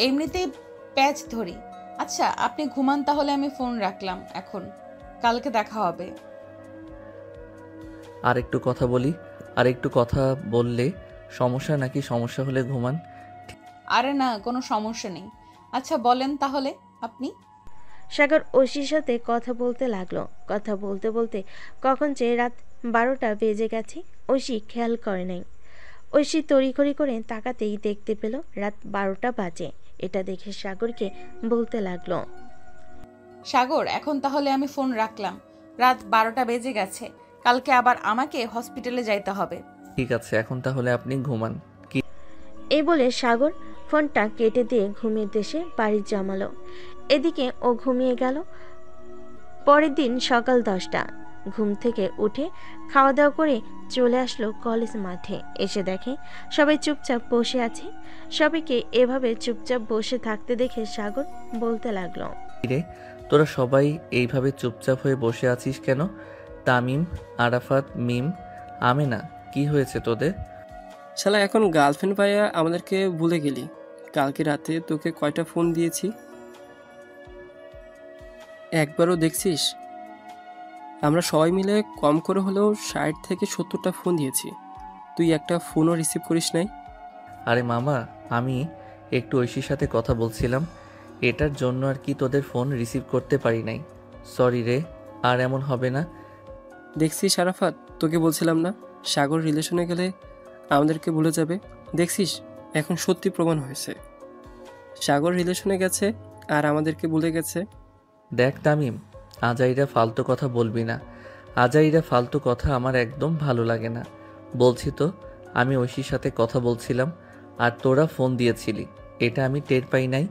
এমনিতেই প্যাচ ধরি। আচ্ছা, আপনি ঘুমান তাহলে, আমি ফোন রাখলাম এখন। কালকে দেখা হবে। আর একটু কথা বলি। আর একটু কথা বললে সমস্যা নাকি? সমস্যা হলে ঘুমান। আরে না, কোনো সমস্যা নেই। আচ্ছা বলেন তাহলে আপনি। সাগর ঐশীর সাথে কথা বলতে লাগলো। কথা বলতে বলতে কখন যে রাত 12টা বেজে গেছে ঐশী খেয়াল করে নাই। ঐশী তড়িঘড়ি করে তাকাতেই দেখতে পেল রাত 12টা বাজে। এটা দেখে সাগরকে বলতে লাগলো, সাগর, এখন তাহলে আমি ফোন রাখলাম। রাত 12টা বেজে গেছে। কালকে আবার আমাকে হসপিটালে যাইতে হবে। ঠিক আছে, এখন তাহলে আপনি ঘুমান। এই বলে সাগর ফোনটা কেটে দিয়ে ঘুমিয়ে দেশে বাড়ি জমালো। এদিকে ও ঘুমিয়ে গেল। পরের দিন সকাল 10টা ঘুম থেকে উঠে খাওয়া দাওয়া করে চলে আসলো কলেজ মাঠে। এসে দেখে সবাই চুপচাপ বসে আছে। সবাইকে এভাবে চুপচাপ বসে থাকতে দেখে সাগর বলতে লাগলো, রে, তোরা সবাই এইভাবে চুপচাপ হয়ে বসে আছিস কেন? তামিম, আরাফাত, মিম, আমেনা, কি হয়েছে তোদের? শালা এখন গার্লফ্রেন্ড পাইয়া আমাদেরকে ভুলে গেলি? কালকে রাতে তোকে কয়টা ফোন দিয়েছি একবারও দেখছিস? আমরা সবাই মিলে কম করে হলেও 60 থেকে 70টা ফোন দিয়েছি, তুই একটা ফোনও রিসিভ করিস নাই। আরে মামা, আমি একটু ঐশীর সাথে কথা বলছিলাম, এটার জন্য আর কি তোদের ফোন রিসিভ করতে পারি নাই। সরি রে, আর এমন হবে না। দেখছিস আরাফাত, তোকে বলছিলাম না সাগর রিলেশনে গেলে আমাদেরকে ভুলে যাবে? দেখছিস এখন সত্যি প্রমাণ হয়েছে, সাগর রিলেশনে গেছে আর আমাদেরকে ভুলে গেছে। দেখ তামিম, আজাইরা ফালতু কথা বলবি না। আজাইরা ফালতু কথা আমার একদম ভালো লাগে না। বলছি তো, আমি ঐশীর সাথে কথা বলছিলাম আর তোরা ফোন দিয়েছিলি, এটা আমি টের পাই নাই।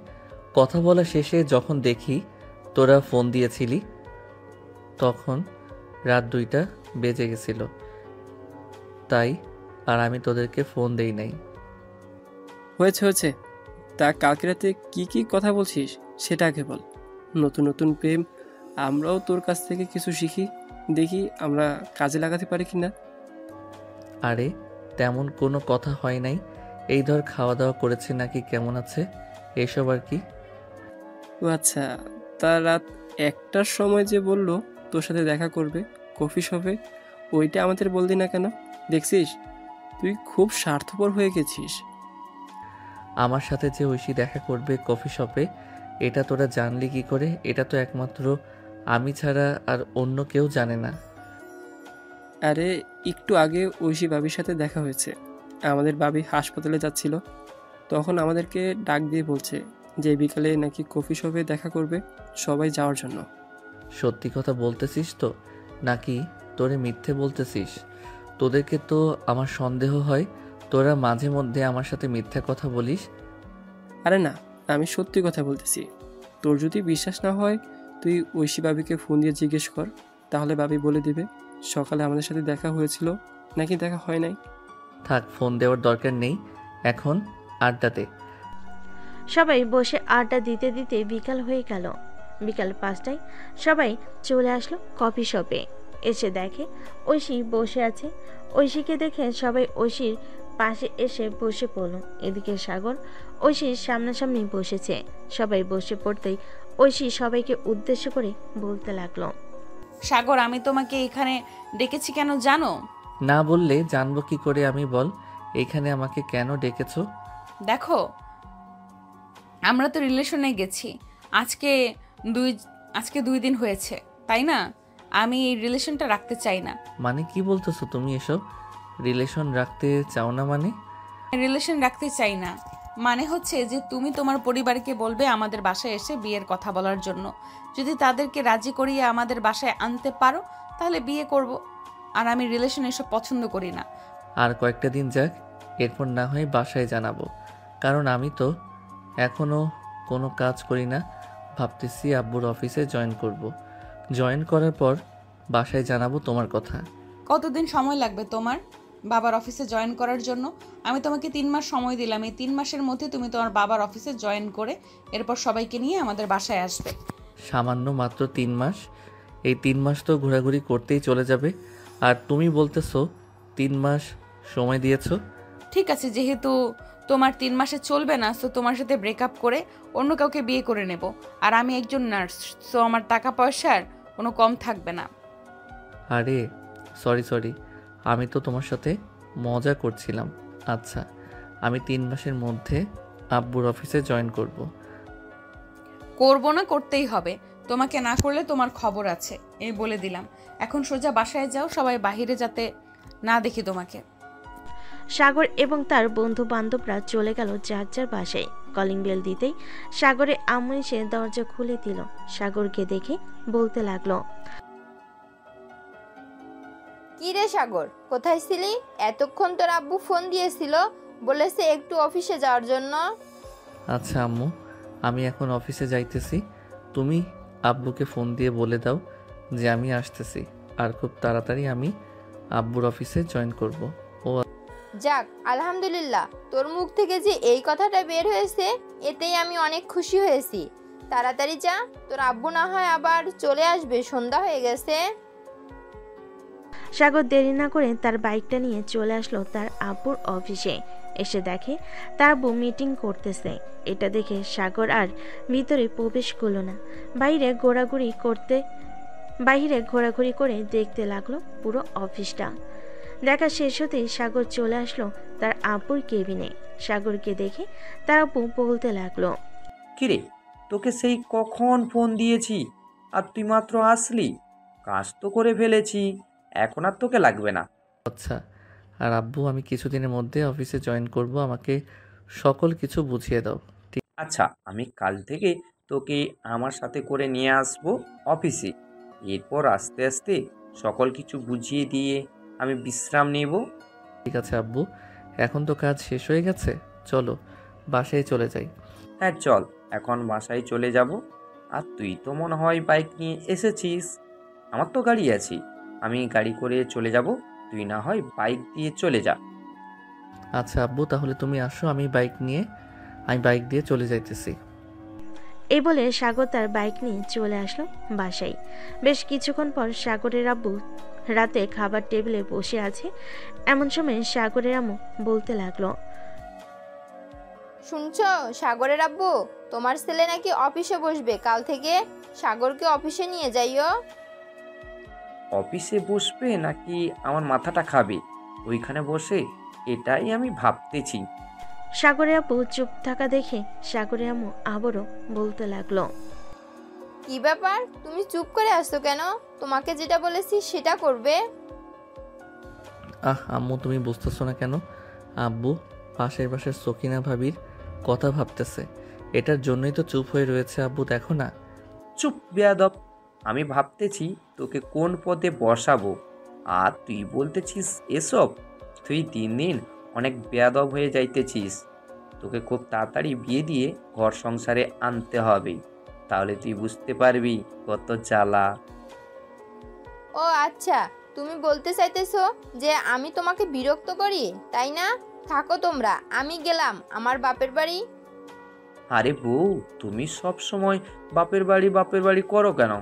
কথা বলা শেষে যখন দেখি তোরা ফোন দিয়েছিলি তখন রাত 2টা বেজে গেছিল, তাই আর আমি তোদেরকে ফোন দেই নাই। হয়েছে, তা কালকে রাতে কি কথা বলছিস সেটা আগে বল। নতুন নতুন প্রেম, আমরাও তোর কাছ থেকে কিছু শিখি, দেখি আমরা কাজে লাগাতে পারি কি না। আরে তেমন কোনো কথা হয় নাই। এই ধর খাওয়া দাওয়া করেছে নাকি কেমন আছে এসব আর কি। ও আচ্ছা, তা রাত 1টার সময় যে বললো তোর সাথে দেখা করবে কফি শপে, ওইটা আমাদের বললি না কেন? দেখছিস তুই খুব স্বার্থপর হয়ে গেছিস। আমার সাথে যে ঐশী দেখা করবে কফি শপে, এটা তোরা জানলি কি করে? এটা তো একমাত্র আমি ছাড়া আর অন্য কেউ জানে না। আরে একটু আগে ঐশী বাবির সাথে দেখা হয়েছে। আমাদের বাবি হাসপাতালে যাচ্ছিল, তখন আমাদেরকে ডাক দিয়ে বলছে যে বিকালে নাকি কফি শপে দেখা করবে, সবাই যাওয়ার জন্য। সত্যি কথা বলতেছিস তো নাকি তোরে মিথ্যে বলতেছিস? তোদেরকে তো আমার সন্দেহ হয়, তোরা মাঝে মধ্যে আমার সাথে মিথ্যা কথা বলিস। আরে না, আমি সত্যি কথা বলতেছি। তোর যদি বিশ্বাস না হয় তুই ঐশী বাবিকে ফোন দিয়ে জিজ্ঞেস কর, তাহলে বাবি বলে দিবে সকালে আমাদের সাথে দেখা হয়েছিল নাকি দেখা হয় নাই। থাক, ফোন দেওয়ার দরকার নেই, এখন আড্ডাতে। সবাই বসে আড্ডা দিতে দিতে বিকাল হয়ে গেল। বিকাল 5টায় সবাই চলে আসলো কফি শপে। এসে দেখে ঐশী বসে আছে। ঐশীকে দেখে সবাই ঐশীর পাশে এসে বসে পড়ল। এদিকে সাগর ঐশীর সামনাসামনি বসেছে। সবাই বসে পড়তেই ঐশী সবাইকে উদ্দেশ্য করে বলতে লাগলো, সাগর, আমি তোমাকে এখানে ডেকেছি কেন জানো? না বললে জানবো কি করে আমি? বল, এখানে আমাকে কেন ডেকেছো? দেখো, আমরা তো রিলেশনে গেছি আজকে দুই আজকে 2 দিন হয়েছে, তাই না? আমি এই রিলেশনটা রাখতে চাই না। মানে কি বলতেছো তুমি এসব? রিলেশন রাখতে চাও না মানে? রিলেশন রাখতে চাই না মানে হচ্ছে যে তুমি তোমার পরিবারকে বলবে আমাদের বাসায় এসে বিয়ের কথা বলার জন্য। যদি তাদেরকে রাজি করিয়ে আমাদের বাসায় আনতে পারো তাহলে বিয়ে করব। আর আমি রিলেশন এসব পছন্দ করি না। আর কয়েকটা দিন যাক, এরপর না হয় বাসায় জানাবো। কারণ আমি তো এখনও কোনো কাজ করি না। ভাবতেছি আব্বুর অফিসে জয়েন করব। জয়েন করার পর বাসায় জানাবো তোমার কথা। কতদিন সময় লাগবে তোমার বাবার অফিসে জয়েন করার জন্য? আমি তোমাকে 3 মাস সময় দিলাম। এই 3 মাসের মধ্যে তুমি তোমার বাবার অফিসে জয়েন করে এরপর সবাইকে নিয়ে আমাদের বাসায় আসবে। সামান্য মাত্র 3 মাস? এই 3 মাস তো ঘোরাঘুরি করতেই চলে যাবে। আর তুমি বলতেছো 3 মাস সময় দিয়েছো? ঠিক আছে, যেহেতু তোমার 3 মাসে চলবে না, সো তোমার সাথে ব্রেকআপ করে অন্য কাউকে বিয়ে করে নেব। আর আমি একজন নার্স, সো আমার টাকা পয়সার কোনো কম থাকবে না। আরে সরি, আমি তো তোমার সাথে মজা করছিলাম। আচ্ছা, আমি 3 মাসের মধ্যে আব্বুর অফিসে জয়েন করব। করব না, করতেই হবে। তোমাকে না করলে তোমার খবর আছে, এই বলে দিলাম। এখন সোজা বাসায় যাও, সবাই বাহিরে যাতে না দেখি তোমাকে। সাগর এবং তার বন্ধু বান্ধবরা চলে গেল যার যার বাসায়। কলিং বেল দিতেই সাগরের আম্মু এসে দরজা খুলে দিল। সাগরকে দেখে বলতে লাগলো, কি রে সাগর, কোথায় ছিলি? এতক্ষণ তোর আব্বু ফোন দিয়েছিল, বলেছে একটু অফিসে যাওয়ার জন্য। আচ্ছা আম্মু, আমি এখন অফিসে যাইতেছি। তুমি আব্বুকে ফোন দিয়ে বলে দাও যে আমি আসতেছি। আর খুব তাড়াতাড়ি আমি আব্বুর অফিসে জয়েন করব। ও যাক, আলহামদুলিল্লাহ, তোর মুখ থেকে যে এই কথাটা বের হয়েছে এতেই আমি অনেক খুশি হয়েছি। তাড়াতাড়ি যা, তোর আব্বু না হয় আবার চলে আসবে, সন্ধ্যা হয়ে গেছে। সাগর দেরি না করে তার বাইকটা নিয়ে চলে আসলো তার আব্বুর অফিসে। এসে দেখে তার আব্বু মিটিং করতেছে। এটা দেখে সাগর আর ভিতরে প্রবেশ করলো না। বাইরে ঘোরাঘুরি করে দেখতে লাগলো পুরো অফিসটা। দেখা শেষ হতেই সাগর চলে আসলো তার আব্বুর কেবিনে। সাগরকে দেখে তার আব্বু বলতে লাগলো, কিরে, তোকে সেই কখন ফোন দিয়েছি আর তুই মাত্র আসলি? কাজ তো করে ফেলেছি, এখন আর তোকে লাগবে না। আচ্ছা, আর আব্বু আমি কিছুদিনের মধ্যে অফিসে জয়েন করব। আমাকে সকল কিছু বুঝিয়ে দাও। আচ্ছা, আমি কাল থেকে তোকে আমার সাথে করে নিয়ে আসবো অফিসে। এরপর আস্তে আস্তে সকল কিছু বুঝিয়ে দিয়ে আমি বিশ্রাম নেব। ঠিক আছে আব্বু, এখন তো কাজ শেষ হয়ে গেছে, চলো বাসায় চলে যাই। হ্যাঁ চল, এখন বাসায় চলে যাব। আর তুই তো মনে হয় বাইক নিয়ে এসেছিস। আমার তো গাড়ি আছে, আমি গাড়ি করে চলে যাব, তুই না হয় বাইক দিয়ে চলে যা। আচ্ছা আব্বু, তাহলে তুমি আসো, আমি বাইক দিয়ে চলে যাইতেছি। এই বলে সাগর তার বাইক নিয়ে চলে আসলো বাসায়। বেশ কিছুক্ষণ পর সাগরের আব্বু রাতে খাবার টেবিলে বসে আছে। এমন সময় সাগরের আম্মু বলতে লাগলো, শুনছো সাগরের আব্বু, তোমার ছেলে নাকি অফিসে বসবে কাল থেকে। সাগরকে অফিসে নিয়ে যাইও। অফিসে বসবে নাকি আমার মাথাটা খাবে ওইখানে বসে, এটাই আমি ভাবতেছি। সাগরের আব্বু চুপ থাকা দেখে সাগরের আম্মু আবারও বলতে লাগলো, কি ব্যাপার, তুমি চুপ করে আসছো কেন? তোমাকে যেটা বলেছি সেটা করবে। আম্মু, তুমি বুঝতেছো না কেন? আব্বু পাশের সকিনা ভাবির কথা ভাবতেছে, এটার জন্যই তো চুপ হয়ে রয়েছে। আব্বু দেখো না। চুপ বেয়াদব, আমি ভাবতেছি তোকে কোন পদে বসাবো, আর তুই বলতেছিস এসব। তুই দিন দিন অনেক বেয়াদব হয়ে যাইতেছিস। তোকে খুব তাড়াতাড়ি বিয়ে দিয়ে ঘর সংসারে আনতে হবে, তাহলে তুই বুঝতে পারবি কত জ্বালা। ও আচ্ছা, তুমি বলতে চাইতেছো যে আমি তোমাকে বিরক্ত করি, তাই না? থাকো তোমরা, আমি গেলাম আমার বাপের বাড়ি। আরে বউ, তুমি সব সময় বাপের বাড়ি করো কেন?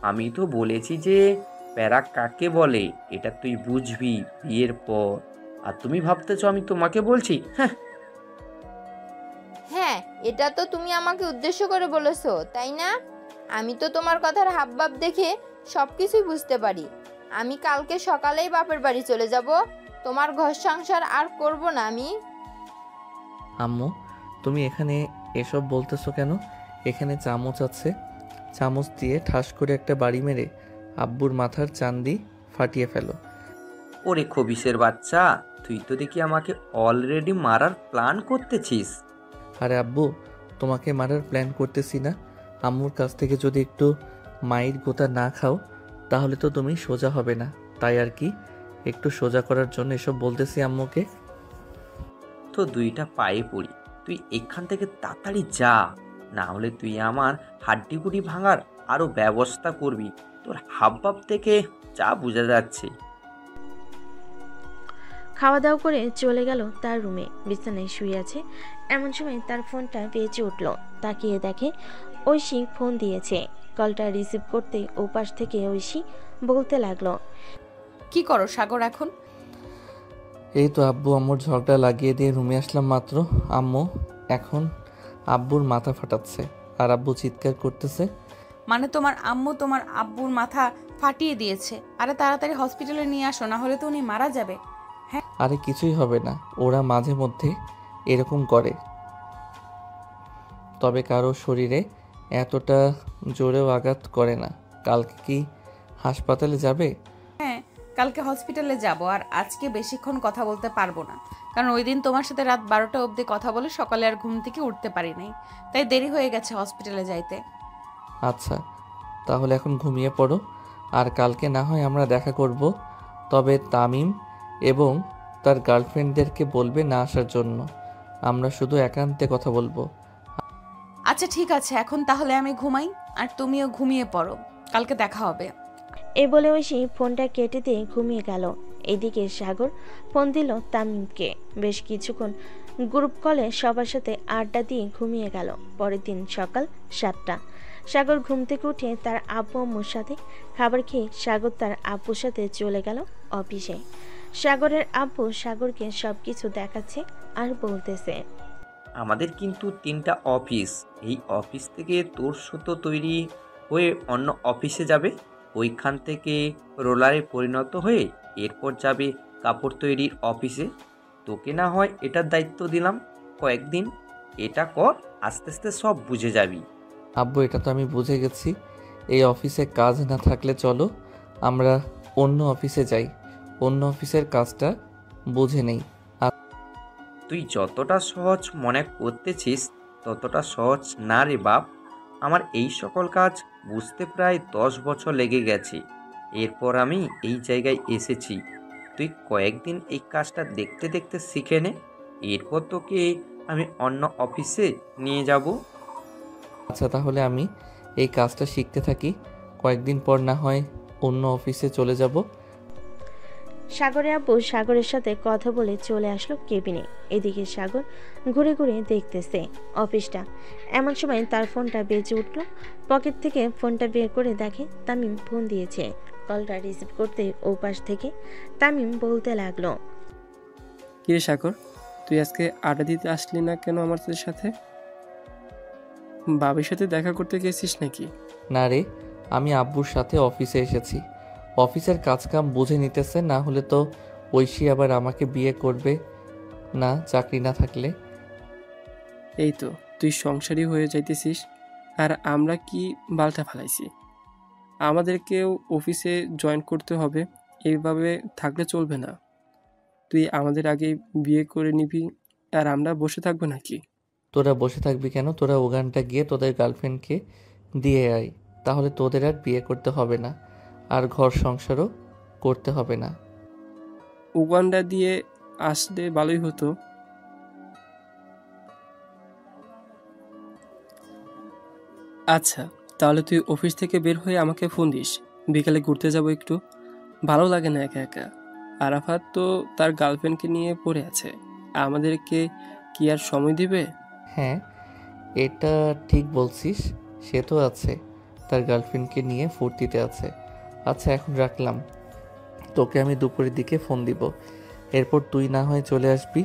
আমি তো বলেছি যে প্যারা কাকে বলে এটা তুই বুঝবি বিয়ের পর। আর তুমি ভাবতেছো আমি তোমাকে বলছি? হ্যাঁ, এটা তো তুমি আমাকে উদ্দেশ্য করে বলেছো, তাই না? আমি তো তোমার কথার হাবভাব দেখে সবকিছুই বুঝতে পারি। আমি কালকে সকালেই বাপের বাড়ি চলে যাব, তোমার ঘর সংসার আর করব না আমি। আম্মু, তুমি এখানে এসব বলতেছো কেন? এখানে চামচ আছে, চামচ দিয়ে ঠাস করে একটা বাড়ি মেরে আব্বুর মাথার চান্দি ফাটিয়ে ফেলো। ওরে খবিসের বাচ্চা, তুই তো দেখি আমাকে অলরেডি মারার প্ল্যান করতেছিস। আরে আব্বু, তোমাকে মারার প্ল্যান করতেছি না। আম্মুর কাছ থেকে যদি একটু মায়ের গোতা না খাও তাহলে তো তুমি সোজা হবে না, তাই আর কি একটু সোজা করার জন্য এসব বলতেছি আম্মুকে। তো দুইটা পায়ে পড়ি, তুই এখান থেকে তাড়াতাড়ি যা, না হলে তুই আমার হাড্ডিগুড়ি ভাঙার আরও ব্যবস্থা করবি। তোর হাবভাব থেকে যা বোঝা যাচ্ছে। খাওয়া দাওয়া করে চলে গেল তার রুমে। বিছানায় শুয়ে আছে, এমন সময় তার ফোনটা বেজে উঠল। তাকিয়ে দেখে ঐশী ফোন দিয়েছে। কলটা রিসিভ করতে ওপাশ থেকে ঐশী বলতে লাগলো, কি করো সাগর এখন? এই তো আব্বু আম্মুর ঝগড়া লাগিয়ে দিয়ে রুমে আসলাম মাত্র। আম্মু এখন আব্বুর মাথা ফাটাচ্ছে আর আব্বু চিৎকার করতেছে। মানে তোমার আম্মু তোমার আব্বুর মাথা ফাটিয়ে দিয়েছে? আরে তাড়াতাড়ি হসপিটালে নিয়ে আসো, না হলে তো উনি মারা যাবে। হ্যাঁ আরে কিছুই হবে না, ওরা মাঝে মধ্যে এরকম করে, তবে কারো শরীরে এতটা জোরেও আঘাত করে না। কালকে কি হাসপাতালে যাবে? হ্যাঁ, কালকে হসপিটালে যাব, আর আজকে বেশিক্ষণ কথা বলতে পারবো না, কারণ ওই দিন তোমার সাথে রাত 12টা অবধি কথা বলে সকালে আর ঘুম থেকে উঠতে পারি নাই, তাই দেরি হয়ে গেছে হসপিটালে যাইতে। আচ্ছা, তাহলে এখন ঘুমিয়ে পড়ো, আর কালকে না হয় আমরা দেখা করব। তবে তামিম এবং তার গার্লফ্রেন্ডদেরকে বলবে না আসার জন্য, আমরা শুধু একান্তে কথা বলবো। আচ্ছা ঠিক আছে, এখন তাহলে আমি ঘুমাই, আর তুমিও ঘুমিয়ে পড়ো, কালকে দেখা হবে। এই বলে ঐশী ফোনটা কেটে দিয়ে ঘুমিয়ে গেল। এদিকে সাগর ফোন দিল তামিমকে। বেশ কিছুক্ষণ গ্রুপ কলে সবার সাথে আড্ডা দিয়ে ঘুমিয়ে গেল। পরের দিন সকাল 7টা। সাগর ঘুম থেকে উঠে তার আব্বু আম্মুর সাথে খাবার খেয়ে সাগর তার আব্বুর সাথে চলে গেল অফিসে। সাগরের আব্বু সাগরকে সবকিছু দেখাচ্ছে আর বলতেছে, আমাদের কিন্তু 3টা অফিস, এই অফিস থেকে তোর সুতো তৈরি হয়ে অন্য অফিসে যাবে, ওইখান থেকে রোলারে পরিণত হয়ে এরপর যাবে কাপড় তৈরির অফিসে। তোকে না হয় এটার দায়িত্ব দিলাম কয়েকদিন, এটা কর, আস্তে আস্তে সব বুঝে যাবি। আব্বু এটা তো আমি বুঝে গেছি, এই অফিসে কাজ না থাকলে চলো আমরা অন্য অফিসে যাই, অন্য অফিসের কাজটা বুঝে নেই। তুই যতটা সহজ মনে করতেছিস ততটা সহজ না রে বাপ। আমার এই সকল কাজ বুঝতে প্রায় 10 বছর লেগে গেছে, এরপর আমি এই জায়গায় এসেছি। তুই কয়েকদিন এই কাজটা দেখতে দেখতে শিখে নে, এরপর তোকে আমি অন্য অফিসে নিয়ে যাব। আচ্ছা তাহলে আমি এই কাজটা শিখতে থাকি, কয়েকদিন পর না হয় অন্য অফিসে চলে যাব। সাগরের আব্বু সাগরের সাথে কথা বলে চলে আসলো কেবিনে। এদিকে সাগর ঘুরে ঘুরে দেখতেছে অফিসটা। এমন সময় তার ফোনটা বেজে উঠল। পকেট থেকে ফোনটা বের করে দেখে তামিম ফোন দিয়েছে। কলটা রিসিভ করতে ও পাশ থেকে তামিম বলতে লাগলো, কিরে সাগর, তুই আজকে আড্ডা দিতে আসলি না কেন আমাদের সাথে? বাবির সাথে দেখা করতে গেছিস নাকি? না রে, আমি আব্বুর সাথে অফিসে এসেছি, অফিসের কাজকাম বুঝে নিতেছে, না হলে তো ঐশী আবার আমাকে বিয়ে করবে না চাকরি না থাকলে। এই তো তুই সংসারী হয়ে যাইতেছিস, আর আমরা কি বালটা ফালাইছি? আমাদেরকেও অফিসে জয়েন করতে হবে, এইভাবে থাকলে চলবে না। তুই আমাদের আগে বিয়ে করে নিবি আর আমরা বসে থাকবো নাকি? তোরা বসে থাকবি কেন? তোরা ওখানটা গিয়ে তোদের গার্লফ্রেন্ডকে দিয়ে আয়, তাহলে তোদের আর বিয়ে করতে হবে না, আর ঘর সংসারও করতে হবে না। উগান্ডা দিয়ে আসলে ভালোই হতো। আচ্ছা তাহলে তুই অফিস থেকে বের হয়ে আমাকে ফোন দিস, বিকালে ঘুরতে যাব একটু। ভালো লাগে না একা একা। আরাফাত তো তার গার্লফ্রেন্ডকে নিয়ে পড়ে আছে, আমাদেরকে কি আর সময় দিবে? হ্যাঁ এটা ঠিক বলছিস, সে তো আছে, তার গার্লফ্রেন্ডকে নিয়ে ফুর্তিতে আছে। আচ্ছা এখন রাখলাম, তোকে আমি দুপুরের দিকে ফোন দিব, এরপর তুই না হয় চলে আসবি।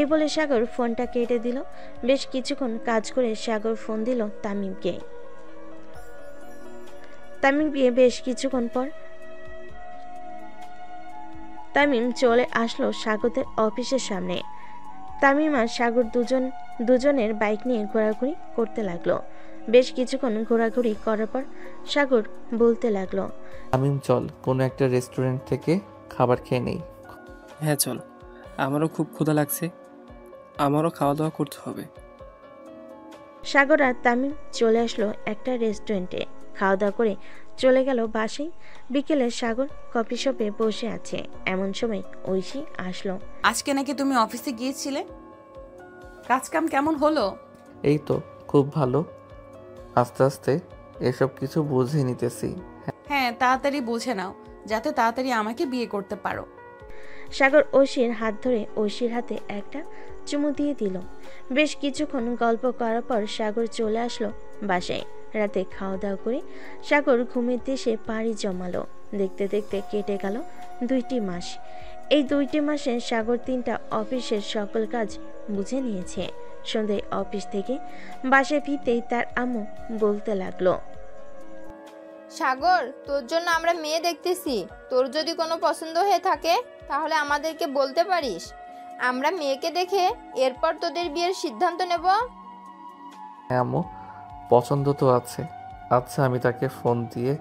এই বলে সাগর ফোনটা কেটে দিল। বেশ কিছুক্ষণ কাজ করে সাগর ফোন দিল তামিমকে। তামিম গিয়ে বেশ কিছুক্ষণ পর তামিম চলে আসলো সাগরের অফিসের সামনে। তামিম আর সাগর দুজনের বাইক নিয়ে ঘোরাঘুরি করতে লাগলো। বেশ কিছুক্ষণ ঘোরাঘুরি করার পর সাগর বলতে লাগলো, তামিম চল কোনো একটা রেস্টুরেন্ট থেকে খাবার খেয়ে নেই। হ্যাঁ চল, আমারও খুব ক্ষুধা লাগছে, আমারও খাওয়া দাওয়া করতে হবে। সাগর আর তামিম চলে আসলো একটা রেস্টুরেন্টে। খাওয়া দাওয়া করে চলে গেল বাসায়। বিকেলে সাগর কফি শপে বসে আছে, এমন সময় ঐশী আসলো। আজকে নাকি তুমি অফিসে গিয়েছিলে, কাজকাম কেমন হলো? এই তো খুব ভালো, আস্তে আস্তে এসব কিছু বুঝে নিতেছি। হ্যাঁ, তাড়াতাড়ি বুঝে নাও যাতে তাড়াতাড়ি আমাকে বিয়ে করতে পারো। সাগর ঐশীর হাত ধরে ঐশীর হাতে একটা চুমু দিয়ে দিল। বেশ কিছুক্ষণ গল্প করার পর সাগর চলে আসলো বাসায়। রাতে খাওয়া দাওয়া করে সাগর ঘুমের দেশে পাড়ি জমালো। দেখতে দেখতে কেটে গেল 2টি মাস। এই 2টি মাসে সাগর 3টা অফিসের সকল কাজ বুঝে নিয়েছে। সন্ধ্যায় অফিস থেকে বাসায় ফিরতেই তার আম্মু বলতে লাগলো, সাগর, তোর জন্য আমরা মেয়ে দেখতেছি। তোর যদি কোনো পছন্দ হয়ে থাকে তাহলে আমাদেরকে বলতে পারিস, আমরা মেয়েকে দেখে এরপর তোদের বিয়ের সিদ্ধান্ত নেব। হ্যাঁ আম্মু, পছন্দ তো আছে। আচ্ছা আমি তাকে ফোন দিয়ে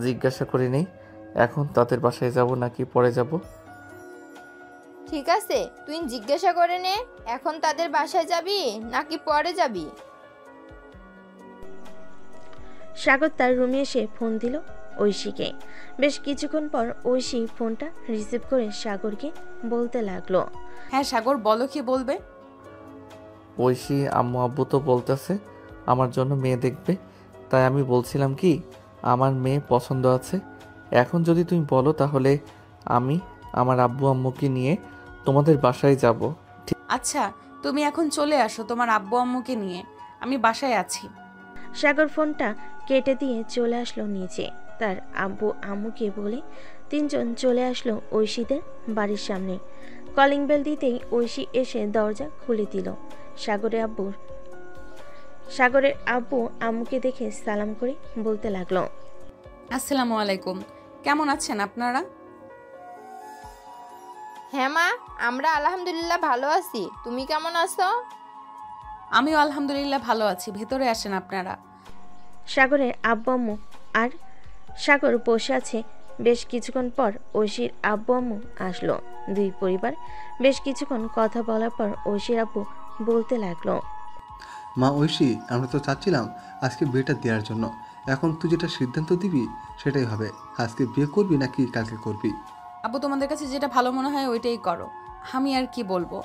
জিজ্ঞাসা করে নেই এখন তাদের বাসায় যাব নাকি পরে যাব। ঠিক আছে, তুই জিজ্ঞাসা করে নে এখন তাদের বাসায় যাবি নাকি পরে যাবি। সাগর তার রুমে এসে ফোন দিল ঐশীকে। বেশ কিছুক্ষণ পর ঐশী ফোনটা রিসিভ করে সাগরকে বলতে লাগলো, হ্যাঁ সাগর, বলো কি বলবে? ঐশী আম্মু আব্বু তো বলতেছে আমার জন্য মেয়ে দেখবে, তাই আমি বলছিলাম কি আমার মেয়ে পছন্দ আছে। এখন যদি তুমি বলো তাহলে আমি আমার আব্বু আম্মুকে নিয়ে তোমাদের বাসায় যাব। আচ্ছা, তুমি এখন চলে আসো তোমার আব্বু আম্মুকে নিয়ে, আমি বাসায় আছি। সাগর ফোনটা কেটে দিয়ে চলে আসলো নিচে। তার আব্বু আম্মুকে বলে 3জন চলে আসলো ঐশীদের বাড়ির সামনে। কলিং বেল দিতেই ঐশী এসে দরজা খুলে দিল। সাগরের আব্বু আম্মুকে দেখে সালাম করে বলতে লাগলো, আসসালামু আলাইকুম, কেমন আছেন আপনারা? হ্যাঁ মা, আমরা আলহামদুলিল্লাহ ভালো আছি, তুমি কেমন আছো? আমিও আলহামদুলিল্লাহ ভালো আছি, ভেতরে আসেন আপনারা। সাগরের আব্বু আম্মু আর সাগর বসে আছে। বেশ কিছুক্ষণ পর ঐশীর আব্বু আম্মু আসলো। দুই পরিবার বেশ কিছুক্ষণ কথা বলার পর ঐশীর আব্বু বলতে লাগলো, মা ঐশী, আমরা তো চাচ্ছিলাম আজকে বিয়েটা দেওয়ার জন্য। এখন তুই যেটা সিদ্ধান্ত দিবি সেটাই হবে, আজকে বিয়ে করবি নাকি কালকে করবি। আব্বু, তোমাদের কাছে যেটা ভালো মনে হয় ওইটাই করো, আমি আর কি বলবো।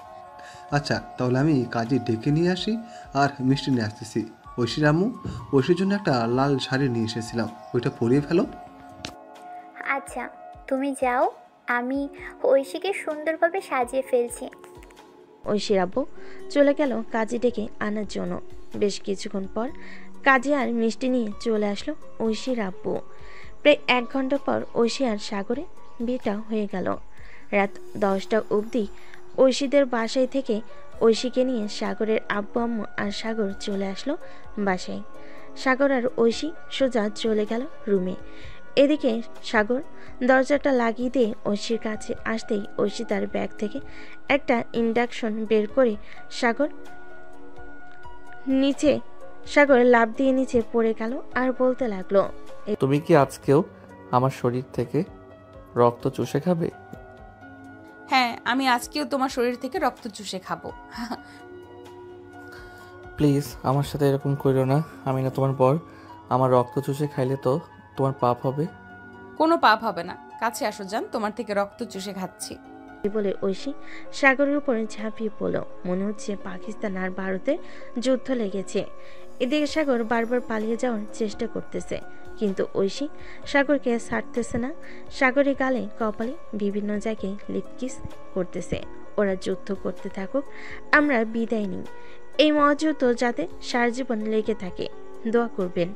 আচ্ছা তাহলে আমি কাজে ডেকে নিয়ে আসি আর মিষ্টি নিয়ে আসতেছি। ঐশীর আম্মু, ঐশীর জন্য একটা লাল শাড়ি নিয়ে এসেছিলাম, ওইটা পরিয়ে ফেলো। আচ্ছা তুমি যাও, আমি ঐশীকে সুন্দরভাবে সাজিয়ে ফেলছি। ঐশীর আব্বু চলে গেল কাজে ডেকে আনার জন্য। বেশ কিছুক্ষণ পর কাজে আর মিষ্টি নিয়ে চলে আসলো ঐশীর আব্বু। প্রায় 1 ঘন্টা পর ঐশী আর সাগরে বিয়েটা হয়ে গেল। রাত 10টা অবধি ঐশীদের বাসায় থেকে ঐশীকে নিয়ে সাগরের আব্বু আম্মু আর সাগর চলে আসলো বাসায়। সাগর আর ঐশী সোজা চলে গেল রুমে। এদিকে সাগর দরজাটা লাগিয়ে দিয়ে ঐশীর কাছে আসতেই ঐশী তার ব্যাগ থেকে একটা ইন্ডাকশন বের করে সাগর লাফ দিয়ে নিচে পড়ে গেল আর বলতে লাগলো, তুমি কি আজকেও আমার শরীর থেকে রক্ত চুষে খাবে? হ্যাঁ, আমি আজকেও তোমার শরীর থেকে রক্ত চুষে খাবো। প্লিজ আমার সাথে এরকম করো না, আমি না তোমার বর। আমার রক্ত চুষে খাইলে তো তোমার পাপ হবে। কোনো পাপ হবে না, কাছে আসো যান, তোমার থেকে রক্ত চুষে খাচ্ছি। বলে ঐশী সাগরের উপরে ঝাঁপিয়ে পড়ল। মনে হচ্ছে পাকিস্তান আর ভারতের যুদ্ধ লেগেছে। এদিকে সাগর বারবার পালিয়ে যাওয়ার চেষ্টা করতেছে, কিন্তু ঐশী সাগরকে ছাড়তেছে না। সাগরের গালে কপালে বিভিন্ন জায়গায় লিপকিস করতেছে। ওরা যুদ্ধ করতে থাকুক, আমরা বিদায় নিই। এই মহাযুদ্ধ যাতে সারা জীবন লেগে থাকে, দোয়া করবেন।